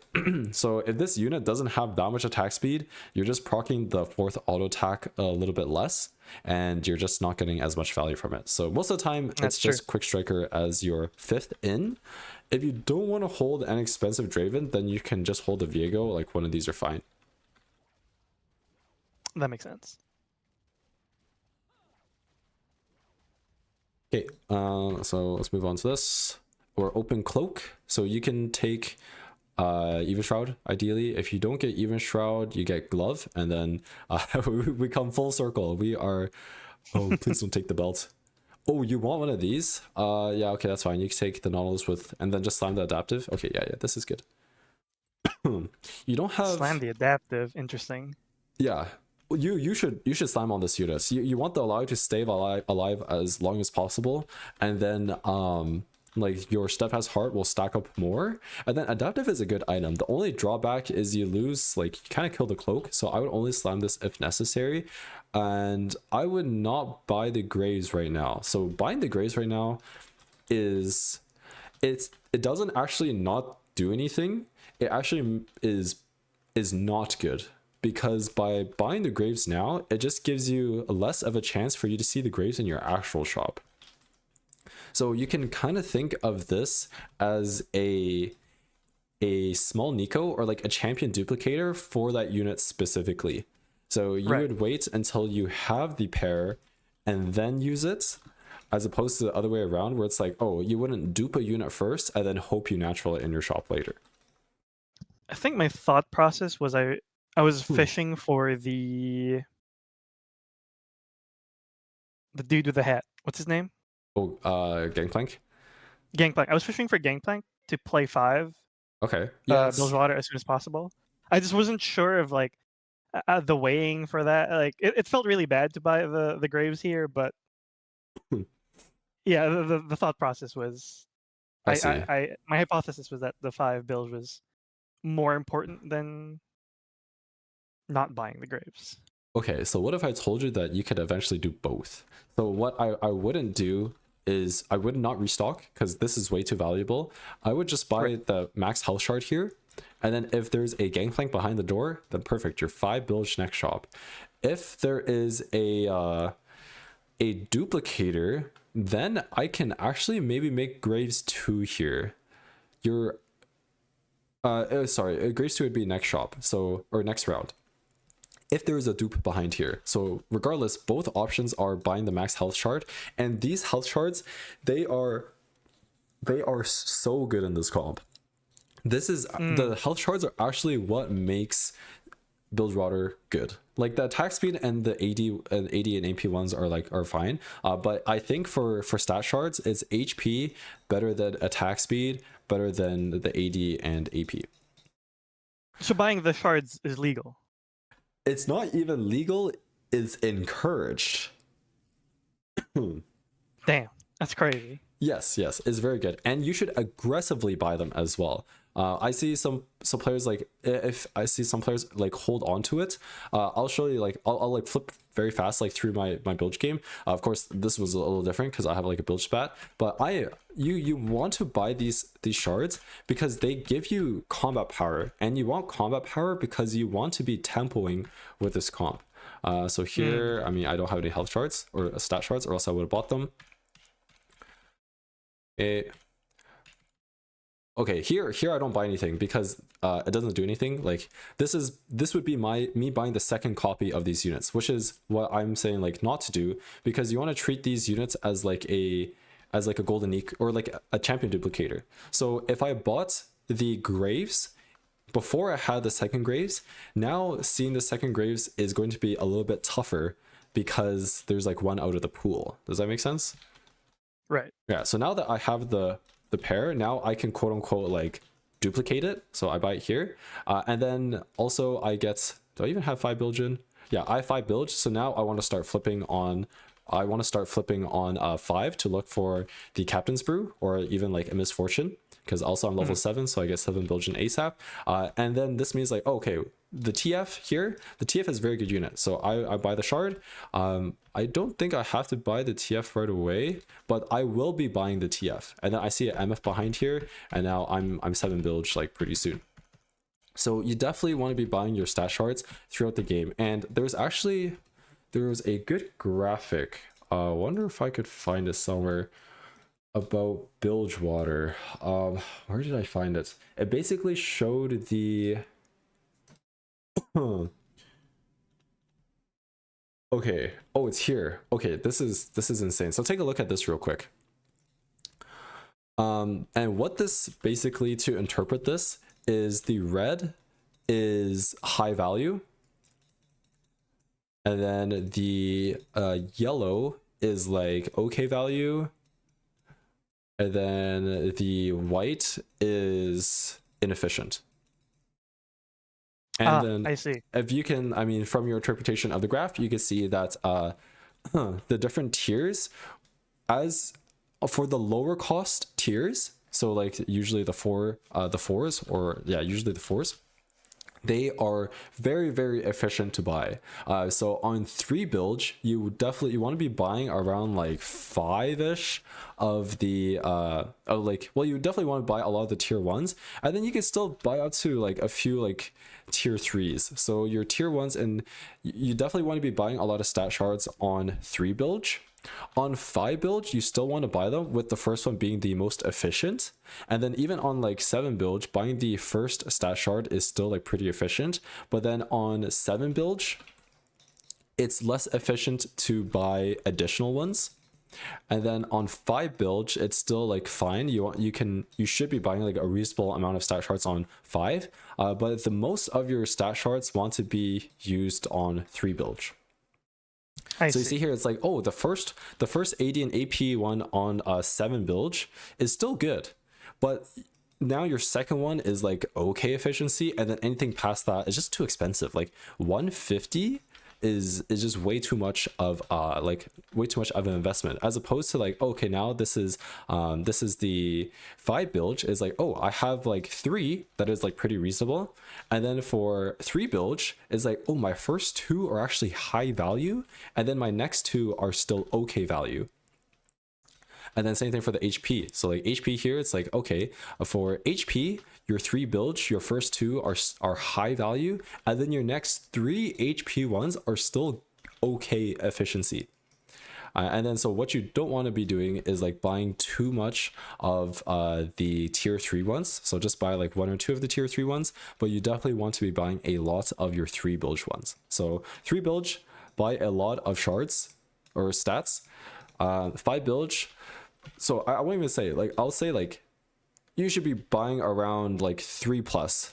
So if this unit doesn't have that much attack speed, you're just proccing the 4th auto attack a little bit less, and you're just not getting as much value from it. So most of the time it's just Quick Striker as your 5th in. If you don't want to hold an expensive Draven, then you can just hold a Viego. Like one of these are fine. That makes sense. Okay, so let's move on to this. Or Open Cloak. So you can take Even Shroud, ideally. If you don't get Even Shroud, you get Glove, and then we come full circle. We are... Oh, please don't take the belt. Oh, you want one of these? Yeah, okay, that's fine. You can take the Nautilus with... And then just slam the adaptive. Okay, yeah, this is good. You don't have... Slam the adaptive, interesting. Yeah. You should slam on this unit. So you want the alloy to stay alive as long as possible, and then like your steadfast heart will stack up more, and then adaptive is a good item. The only drawback is you lose, like, you kind of kill the cloak, so I would only slam this if necessary, and I would not buy the Graves right now. So buying the Graves right now is it doesn't actually not do anything. It actually is not good. Because by buying the Graves now, it just gives you less of a chance for you to see the Graves in your actual shop. So you can kind of think of this as a small Nico or like a champion duplicator for that unit specifically. So you would wait until you have the pair and then use it, as opposed to the other way around where it's like, oh, you wouldn't dupe a unit first and then hope you natural it in your shop later. I think my thought process was I was fishing for the dude with the hat. What's his name? Oh, Gangplank? Gangplank. I was fishing for Gangplank to play 5. Okay. Yeah. Bilgewater as soon as possible. I just wasn't sure of like the weighing for that. Like it felt really bad to buy the Graves here, but yeah, the thought process was my hypothesis was that the 5 Bilge was more important than not buying the Graves. Okay, so what if I told you that you could eventually do both? So what I wouldn't do is I would not restock, because this is way too valuable. I would just buy the max health shard here, and then if there's a Gangplank behind the door, then perfect, you're 5 Bilge next shop. If there is a duplicator, then I can actually maybe make Graves 2 here. You're sorry, Graves 2 would be next shop, so, or next round, if there is a dupe behind here. So regardless, both options are buying the max health shard, and these health shards, they are so good in this comp. This is the health shards are actually what makes Bilgewater good. Like the attack speed and the AD and AP ones are fine, but I think for stat shards, it's HP better than attack speed better than the AD and AP. So buying the shards is legal. It's not even legal, it's encouraged. Damn, that's crazy. Yes, it's very good, and you should aggressively buy them as well. I see some players, like, if I see some players like hold on to it, I'll show you, like, I'll like flip very fast like through my bilge game. Of course, this was a little different because I have like a bilge spat, but you want to buy these shards because they give you combat power, and you want combat power because you want to be tempoing with this comp. So here, I mean, I don't have any health shards or stat shards, or else I would have bought them. Okay, here I don't buy anything because it doesn't do anything. Like, this would be me buying the second copy of these units, which is what I'm saying like not to do, because you want to treat these units as like a golden eke or like a champion duplicator. So if I bought the graves before I had the second graves, now seeing the second graves is going to be a little bit tougher because there's like one out of the pool. Does that make sense? Right. Yeah, so now that I have the pair, now I can quote unquote like duplicate it. So I buy it here, and then also I get, do I even have 5 billion? Yeah, I have 5 bilge. So now I want to start flipping on 5 to look for the captain's brew or even like a misfortune, because also I'm level 7, so I get 7 billion ASAP. And then this means like, okay, the TF here, the TF is a very good unit, so I buy the shard. I don't think I have to buy the TF right away, but I will be buying the TF, and then I see an MF behind here, and now I'm 7 bilge like pretty soon. So you definitely want to be buying your stat shards throughout the game. And there was a good graphic, wonder if I could find it somewhere, about Bilgewater. Where did I find it? It basically showed the okay, oh, it's here. Okay, this is insane. So take a look at this real quick. And what this basically, to interpret this, is the red is high value, and then the yellow is like okay value, and then the white is inefficient. And then I see. If you can, I mean, from your interpretation of the graph, you can see that the different tiers, as for the lower cost tiers, so like usually the fours, or yeah, usually the fours, they are very, very efficient to buy. So on 3 bilge, you want to be buying around like 5-ish of the you definitely want to buy a lot of the tier 1s, and then you can still buy up to like a few like tier 3s. So your tier 1s, and you definitely want to be buying a lot of stat shards on 3 bilge. On 5 bilge, you still want to buy them, with the first one being the most efficient. And then even on like 7 bilge, buying the first stat shard is still like pretty efficient. But then on 7 bilge, it's less efficient to buy additional ones. And then on 5 bilge, it's still like fine. You should be buying like a reasonable amount of stat shards on 5. But the most of your stat shards want to be used on 3 bilge. So you see here, it's like, oh, the first AD and AP one on 7 bilge is still good, but now your second one is like okay efficiency, and then anything past that is just too expensive. Like 150 is just way too much of an investment, as opposed to like, okay, now this is the 5 bilge is like, oh, I have like 3 that is like pretty reasonable, and then for 3 bilge is like, oh, my first 2 are actually high value, and then my next 2 are still okay value. And then same thing for the HP. So like HP here, it's like, okay, for HP, your 3 bilge, your first 2 are high value, and then your next 3 HP ones are still okay efficiency. And then so what you don't want to be doing is like buying too much of the tier 3 ones. So just buy like 1 or 2 of the tier 3 ones, but you definitely want to be buying a lot of your 3 bilge ones. So 3 bilge, buy a lot of shards or stats. 5 bilge, so I won't even say, like, I'll say like you should be buying around like 3+.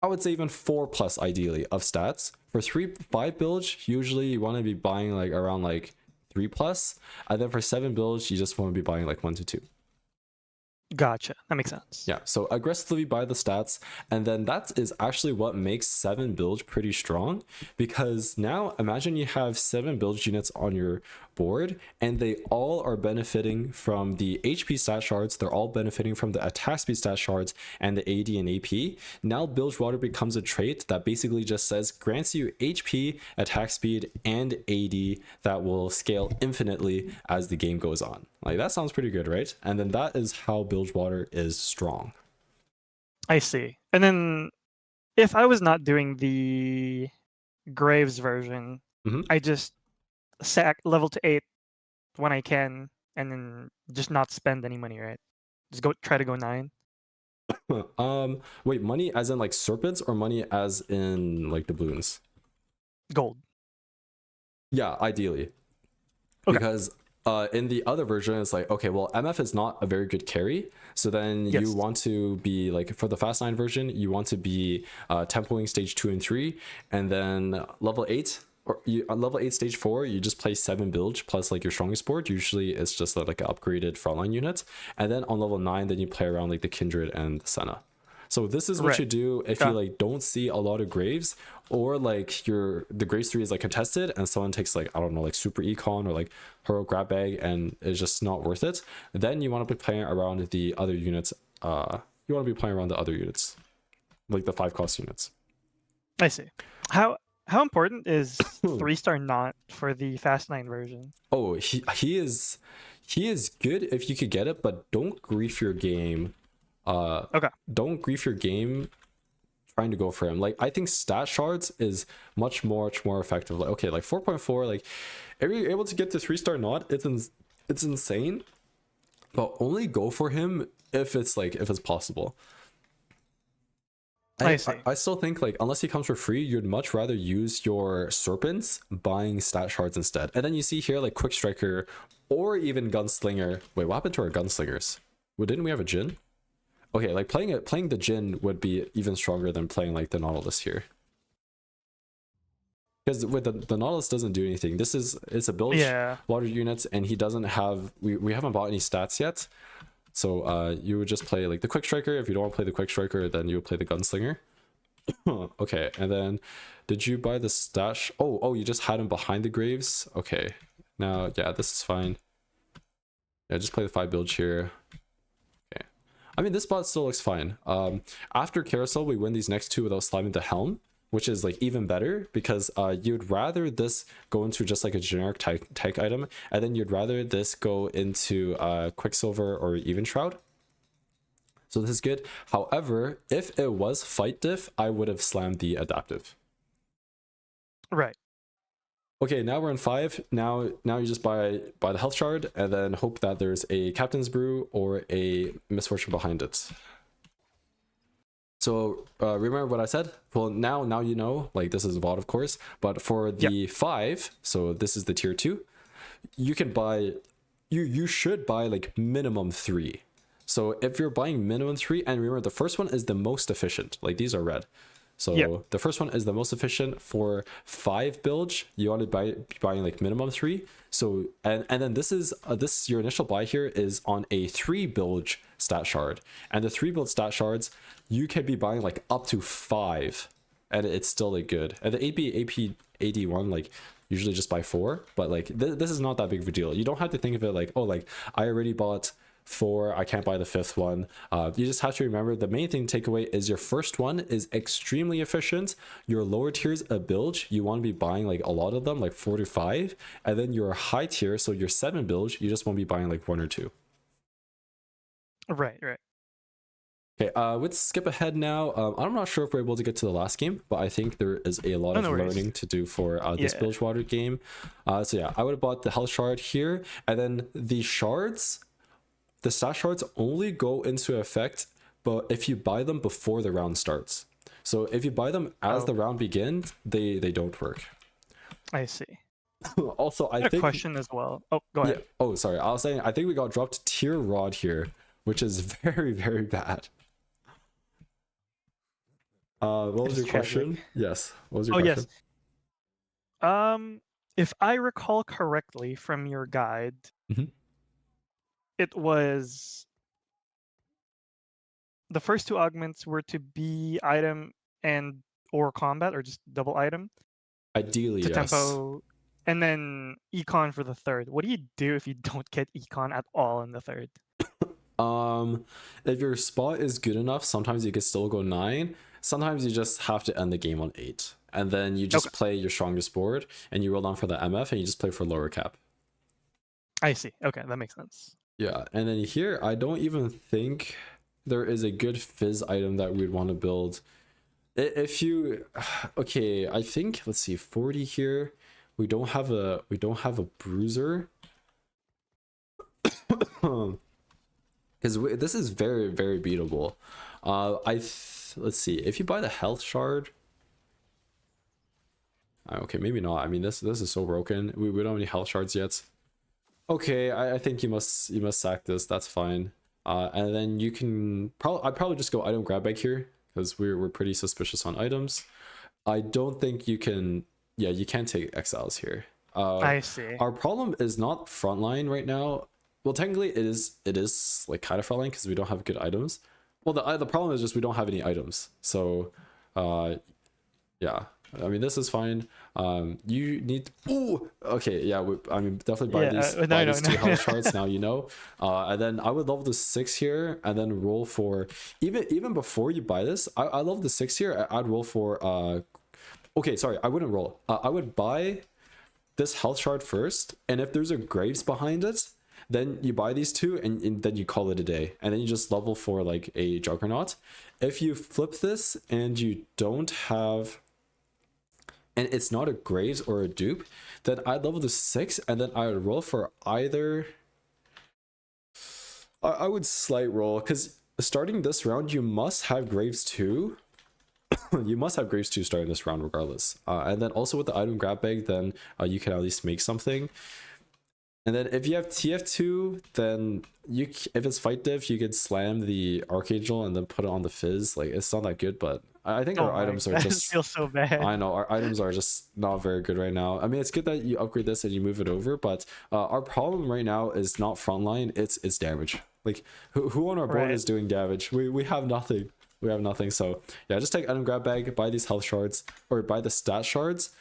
I would say even 4+ ideally of stats. For 5 bilge, usually you want to be buying like around like 3+, and then for 7 bilge, you just want to be buying like 1 to 2. Gotcha. That makes sense. Yeah, so aggressively buy the stats, and then that is actually what makes 7 build pretty strong, because now imagine you have 7 build units on your board, and they all are benefiting from the HP stat shards, they're all benefiting from the attack speed stat shards and the AD and AP. Now Bilgewater becomes a trait that basically just says grants you HP, attack speed, and AD that will scale infinitely as the game goes on. Like, that sounds pretty good, right? And then that is how Bilgewater is strong. I see. And then if I was not doing the Graves version, Mhm. I just sack level to 8 when I can, and then just not spend any money, right? Just try to go 9. Wait, money as in like serpents or money as in like doubloons? Gold. Yeah, ideally. Okay. Because in the other version, it's like, okay, well, MF is not a very good carry. So then you Yes. want to be like, for the Fast 9 version, you want to be tempoing stage 2 and 3. And then level 8, or you, on level 8, stage 4, you just play 7 bilge plus like your strongest board. Usually it's just like an upgraded frontline unit. And then on level 9, then you play around like the Kindred and the Senna. So this is what Right. you do if you like don't see a lot of graves, or like the graves 3 is like contested and someone takes like, I don't know, like super econ or like hero grab bag and it's just not worth it. Then you want to be playing around the other units. You want to be playing around the other units, like the 5 cost units. I see. How important is Hmm. 3-star not for the Fast 9 version? Oh, he is good if you could get it, but don't grief your game. Okay. Don't grief your game trying to go for him. Like, I think stat shards is much more effective. Like, okay, like 4.4, like if you're able to get to 3-star not, it's insane. But only go for him if it's like, if it's possible. I see. I still think like, unless he comes for free, you'd much rather use your serpents buying stat shards instead. And then you see here like quick striker or even gunslinger. Wait, what happened to our gunslingers? Well, didn't we have a Jin? Okay, like playing the Jin would be even stronger than playing like the Nautilus here. Because with the Nautilus doesn't do anything. It's a bilge Yeah. water units, and he doesn't have, we haven't bought any stats yet. So you would just play like the quick striker. If you don't want to play the quick striker, then you would play the gunslinger. Okay, and then did you buy the stash? Oh, you just had him behind the graves. Okay, now yeah, this is fine. Yeah, just play the 5 bilge here. Okay, I mean, this spot still looks fine. After carousel, we win these next 2 without slamming the helm, which is like even better, because you'd rather this go into just like a generic tank item, and then you'd rather this go into Quicksilver or Even Shroud. So this is good. However, if it was fight diff, I would have slammed the adaptive. Right. Okay, now we're in 5. Now you just buy the health shard and then hope that there's a Captain's Brew or a Misfortune behind it. So remember what I said? Well, now you know, like, this is VOD, of course, but for the 5, so this is the tier 2, you can buy, you should buy like minimum 3. So if you're buying minimum 3, and remember the first one is the most efficient, like these are red. So the first one is the most efficient for 5 bilge. You want to be buying like minimum 3. So and then this is your initial buy here is on a 3 bilge stat shard, and the 3 build stat shards you can be buying like up to 5, and it's still like good. And the AP AD1, like, usually just buy 4, but like this is not that big of a deal. You don't have to think of it like, oh, like I already bought 4, I can't buy the 5th one. You just have to remember the main thing to take away is your first one is extremely efficient. Your lower tiers a bilge, you want to be buying like a lot of them, like 4 to 5, and then your high tier, so your 7 bilge, you just want to be buying like 1 or 2. Right. Okay, let's skip ahead now. I'm not sure if we're able to get to the last game, but I think there is a lot of No worries. learning to do for this Bilgewater game. So yeah, I would have bought the health shard here, and then the shards, the stat shards only go into effect, but if you buy them before the round starts. So if you buy them as the round begins, they don't work. I see. Also, I think a question as well. Oh, go ahead. Yeah. Oh, sorry. I was saying I think we got dropped tier rod here, which is very bad. What was your question? Yes. What was your question? Yes. If I recall correctly from your guide, Mhm. it was the first two augments were to be item and or combat, or just double item Ideally, to yes. tempo, and then econ for the third. What do you do if you don't get econ at all in the third? If your spot is good enough, sometimes you can still go 9. Sometimes you just have to end the game on 8, and then you just play your strongest board, and you roll down for the MF, and you just play for lower cap. I see. Okay, that makes sense. Yeah, and then here, I don't even think there is a good fizz item that we'd want to build. If you, okay, I think, let's see, 40 here. We don't have a bruiser. Because this is very, very beatable. Let's see, if you buy the health shard. Okay, maybe not. I mean, this is so broken. We don't have any health shards yet. Okay, I think you must sack this. That's fine. And then you can I'd probably just go item grab bag here, because we're pretty suspicious on items. I don't think you can. Yeah, you can't take exiles here. I see. Our problem is not frontline right now. Well, technically it is like kind of frontline because we don't have good items. Well, the problem is just we don't have any items. So, yeah. I mean, this is fine. You need. Ooh, okay, yeah. I mean, definitely buy these two health charts now. You know, and then I would love the 6 here, and then roll for even before you buy this. I love the 6 here. I'd roll for. Okay, sorry, I wouldn't roll. I would buy this health shard first, and if there's a graves behind it, then you buy these two, and then you call it a day, and then you just level for like a juggernaut. If you flip this and you don't have. And it's not a graves or a dupe, then I'd level to 6, and then I would roll for either. I would slight roll, because starting this round, you must have graves 2. You must have graves 2 starting this round regardless. And then also with the item grab bag, then you can at least make something. And then if you have TF2, then if it's fight div, you could slam the Archangel and then put it on the fizz. Like, it's not that good, but I think our items are just. Feels so bad. I know our items are just not very good right now. I mean, it's good that you upgrade this and you move it over, but our problem right now is not frontline. It's damage. Like, who on our board is doing damage? We have nothing. We have nothing. So yeah, just take item grab bag, buy these health shards, or buy the stat shards.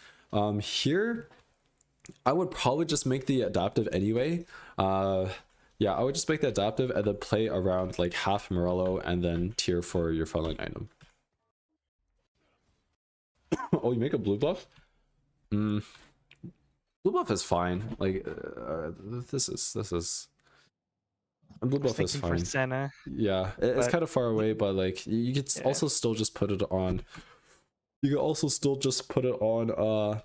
Here, I would probably just make the adaptive anyway. Yeah, I would just make the adaptive and then play around like half Morello and then tier for your frontline item. Oh, you make a blue buff? Blue buff is fine. Like, this is. Blue buff is fine. Senna, yeah, it's kind of far away, but like you could also still just put it on. You could also still just put it on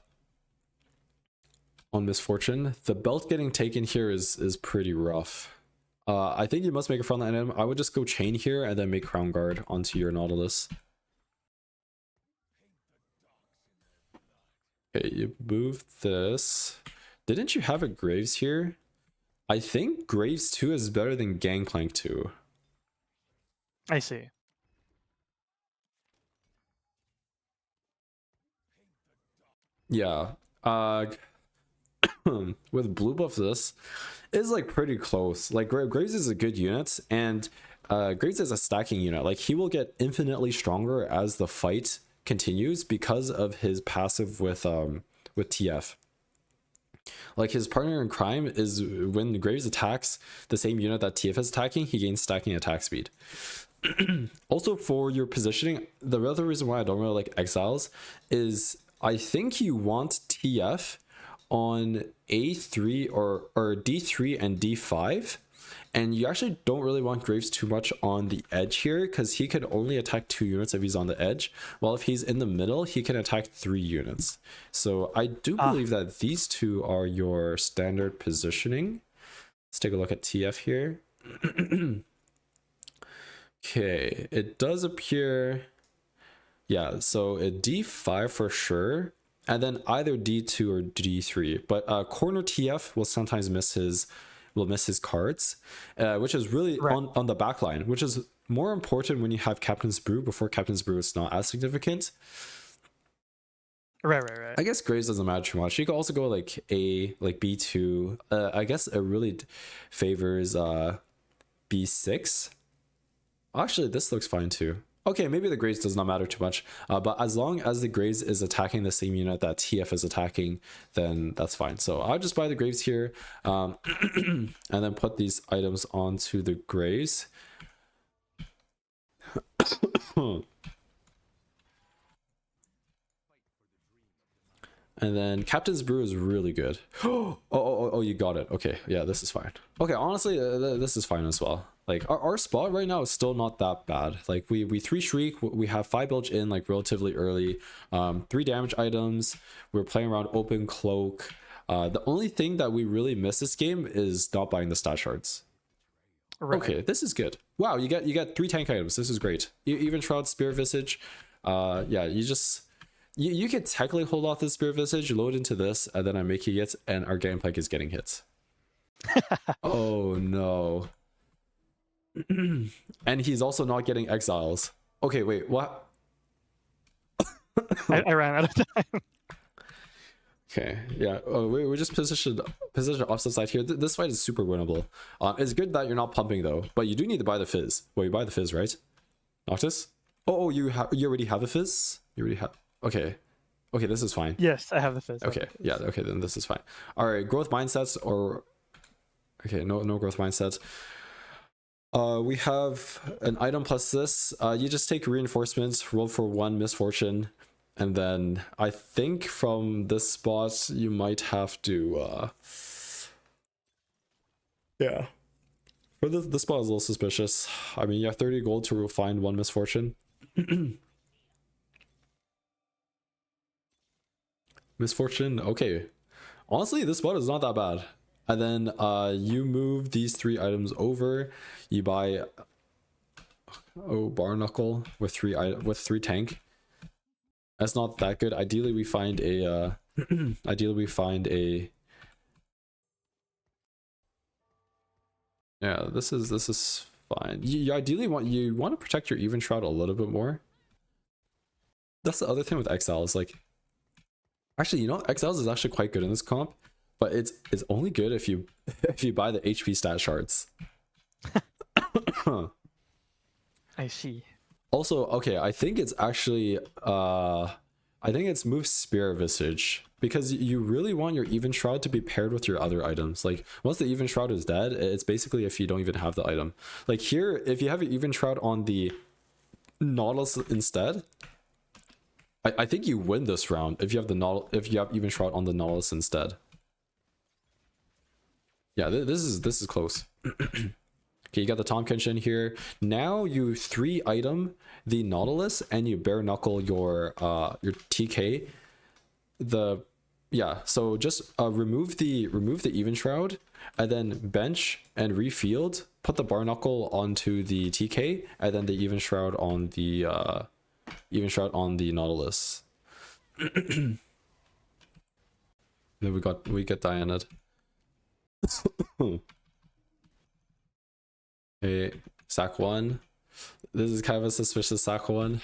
Misfortune. The belt getting taken here is pretty rough. I think you must make a frontline item. I would just go chain here and then make Crown Guard onto your Nautilus. Okay, you move this. Didn't you have a Graves here? I think Graves 2 is better than Gangplank 2. I see. Yeah. With blue buff, this is like pretty close. Like Graves is a good unit, and Graves is a stacking unit. Like, he will get infinitely stronger as the fight continues because of his passive with TF. Like, his partner in crime is when Graves attacks the same unit that TF is attacking, he gains stacking attack speed. Also, for your positioning, the other reason why I don't really like exiles is I think you want TF on A3 or D3 and D5, and you actually don't really want Graves too much on the edge here, because he could only attack 2 units if he's on the edge, while if he's in the middle he can attack 3 units. So I do believe that these two are your standard positioning. Let's take a look at TF here. Okay, it does appear, yeah, so a D5 for sure, and then either D2 or D3. But corner TF will sometimes miss his cards, which is really on the back line, which is more important when you have Captain's Brew. Before Captain's Brew, it's not as significant. Right. I guess Graves doesn't matter too much. You could also go like B2. I guess it really favors B6. Actually, this looks fine too. Okay, maybe the Graves does not matter too much, but as long as the Graves is attacking the same unit that TF is attacking, then that's fine. So I'll just buy the Graves here, and then put these items onto the Graves. And then Captain's Brew is really good. Oh, you got it. Okay, yeah, this is fine. Okay, honestly, this is fine as well. Like our spot right now is still not that bad. Like we 3 Shriek, we have 5 Bilge in like relatively early, 3 damage items. We're playing around Open Cloak. The only thing that we really miss this game is not buying the stat shards. Right. Okay, this is good. Wow, you get 3 tank items. This is great. Even Shroud, Spirit Visage. Yeah, you could technically hold off the Spirit Visage, load into this, and then I'm making it, and our Gangplank is getting hit. Oh no. And he's also not getting exiles. Okay, wait, what? I ran out of time. Okay, yeah. Oh, we're just positioned opposite side here. This fight is super winnable. It's good that you're not pumping though, but you do need to buy the Fizz. Well, you buy the Fizz, right? Noctis? Oh, you already have the Fizz? You already have. Okay, this is fine. Yes, I have the Fizz. Okay, yeah, okay, then this is fine. All right, growth mindsets or okay, no growth mindsets. We have an item plus this. You just take reinforcements, roll for 1 misfortune, and then I think from this spot you might have to yeah. For this spot is a little suspicious. I mean, you have 30 gold to find 1 misfortune. Misfortune, okay. Honestly, this spot is not that bad. And then you move these 3 items over. You buy Bar Knuckle with 3 tank. That's not that good. Ideally, we find a yeah. This is fine. You ideally want to protect your Even Shroud a little bit more. That's the other thing with Exiles. Like, actually, you know, Exiles is actually quite good in this comp. But it's only good if you buy the HP stat shards. I see. Also, okay, I think it's actually I think it's move Spirit Visage because you really want your Even Shroud to be paired with your other items. Like once the Even Shroud is dead, it's basically if you don't even have the item. Like here, if you have your Even Shroud on the Nautilus instead, I think you win this round if you have Even Shroud on the Nautilus instead. Yeah, this is close. Okay, you got the Tom Kenshin here. Now you 3 item the Nautilus and you bare knuckle your TK. So just remove the Even Shroud and then bench and refield. Put the bar knuckle onto the TK and then the Even Shroud on the Nautilus. Then we get Diana. Okay, sack 1. This is kind of a suspicious sack 1.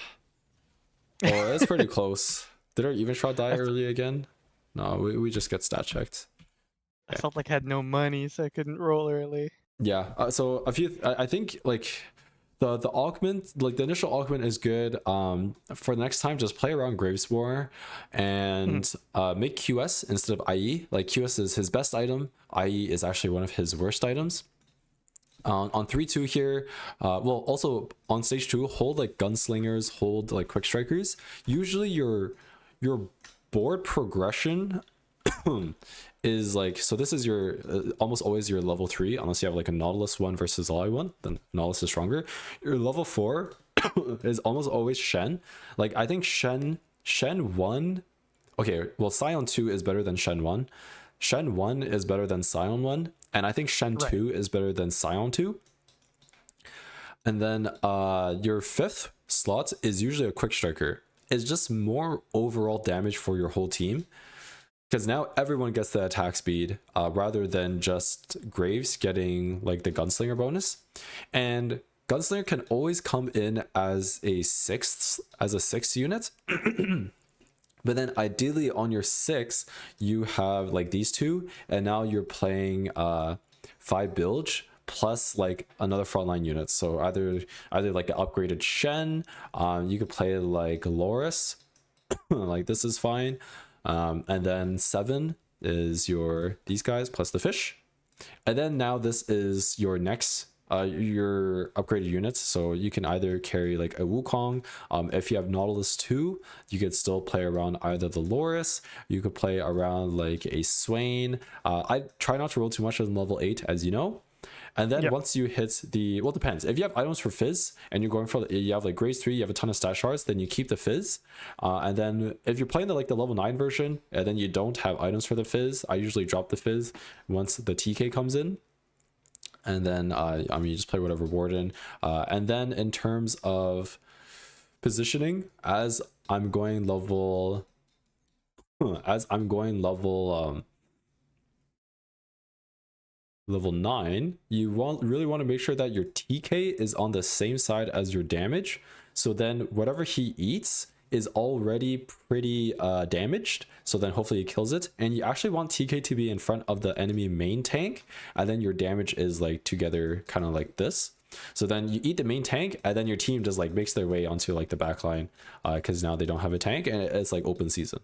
Oh, it's pretty close. Did our Even Shroud die early again? No, we just get stat checked. I felt like I had no money, so I couldn't roll early. Yeah, so I think like the augment, like the initial augment is good. For the next time, just play around Gravespore and make QS instead of IE. Like QS is his best item. IE is actually one of his worst items. On 3-2 here, well, also on stage 2, hold like gunslingers, hold like quick strikers. Usually your board progression is like, so this is your almost always your level 3 unless you have like a Nautilus 1 versus Ally 1, then Nautilus is stronger. Your level 4 is almost always Shen. Like I think Shen 1, okay, well Scion 2 is better than Shen 1. Shen 1 is better than Scion 1, and I think Shen 2 is better than Scion 2. And then your 5th slot is usually a quick striker. It's just more overall damage for your whole team. Because now everyone gets the attack speed rather than just Graves getting like the gunslinger bonus. And gunslinger can always come in as a 6th unit. But then ideally on your 6, you have like these 2, and now you're playing 5 Bilge plus like another frontline unit. So either like an upgraded Shen, you could play like Loris, like this is fine. And then 7 is these guys plus the fish. And then now this is your next your upgraded units. So you can either carry like a Wukong. If you have Nautilus 2, you could still play around either the Loris, you could play around like a Swain. I try not to roll too much on level 8, as you know. And then once you hit well, it depends. If you have items for Fizz and you're going for, you have like grades 3, you have a ton of stat shards, then you keep the Fizz. And then if you're playing the level 9 version and then you don't have items for the Fizz, I usually drop the Fizz once the TK comes in. And then you just play whatever Warden. And then in terms of positioning, as I'm going level level 9, you really want to make sure that your TK is on the same side as your damage. So then whatever he eats is already pretty damaged. So then hopefully he kills it. And you actually want TK to be in front of the enemy main tank. And then your damage is like together kind of like this. So then you eat the main tank and then your team just like makes their way onto like the back line because now they don't have a tank and it's like open season.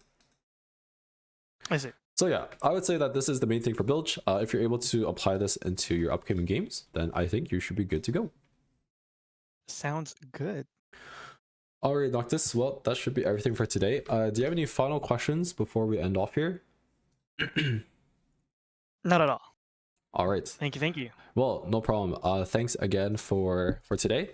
I see. So yeah, I would say that this is the main thing for Bilge. If you're able to apply this into your upcoming games, then I think you should be good to go. Sounds good. All right, Noctis. Well, that should be everything for today. Do you have any final questions before we end off here? Not at all. All right. Thank you. Well, no problem. Thanks again for today.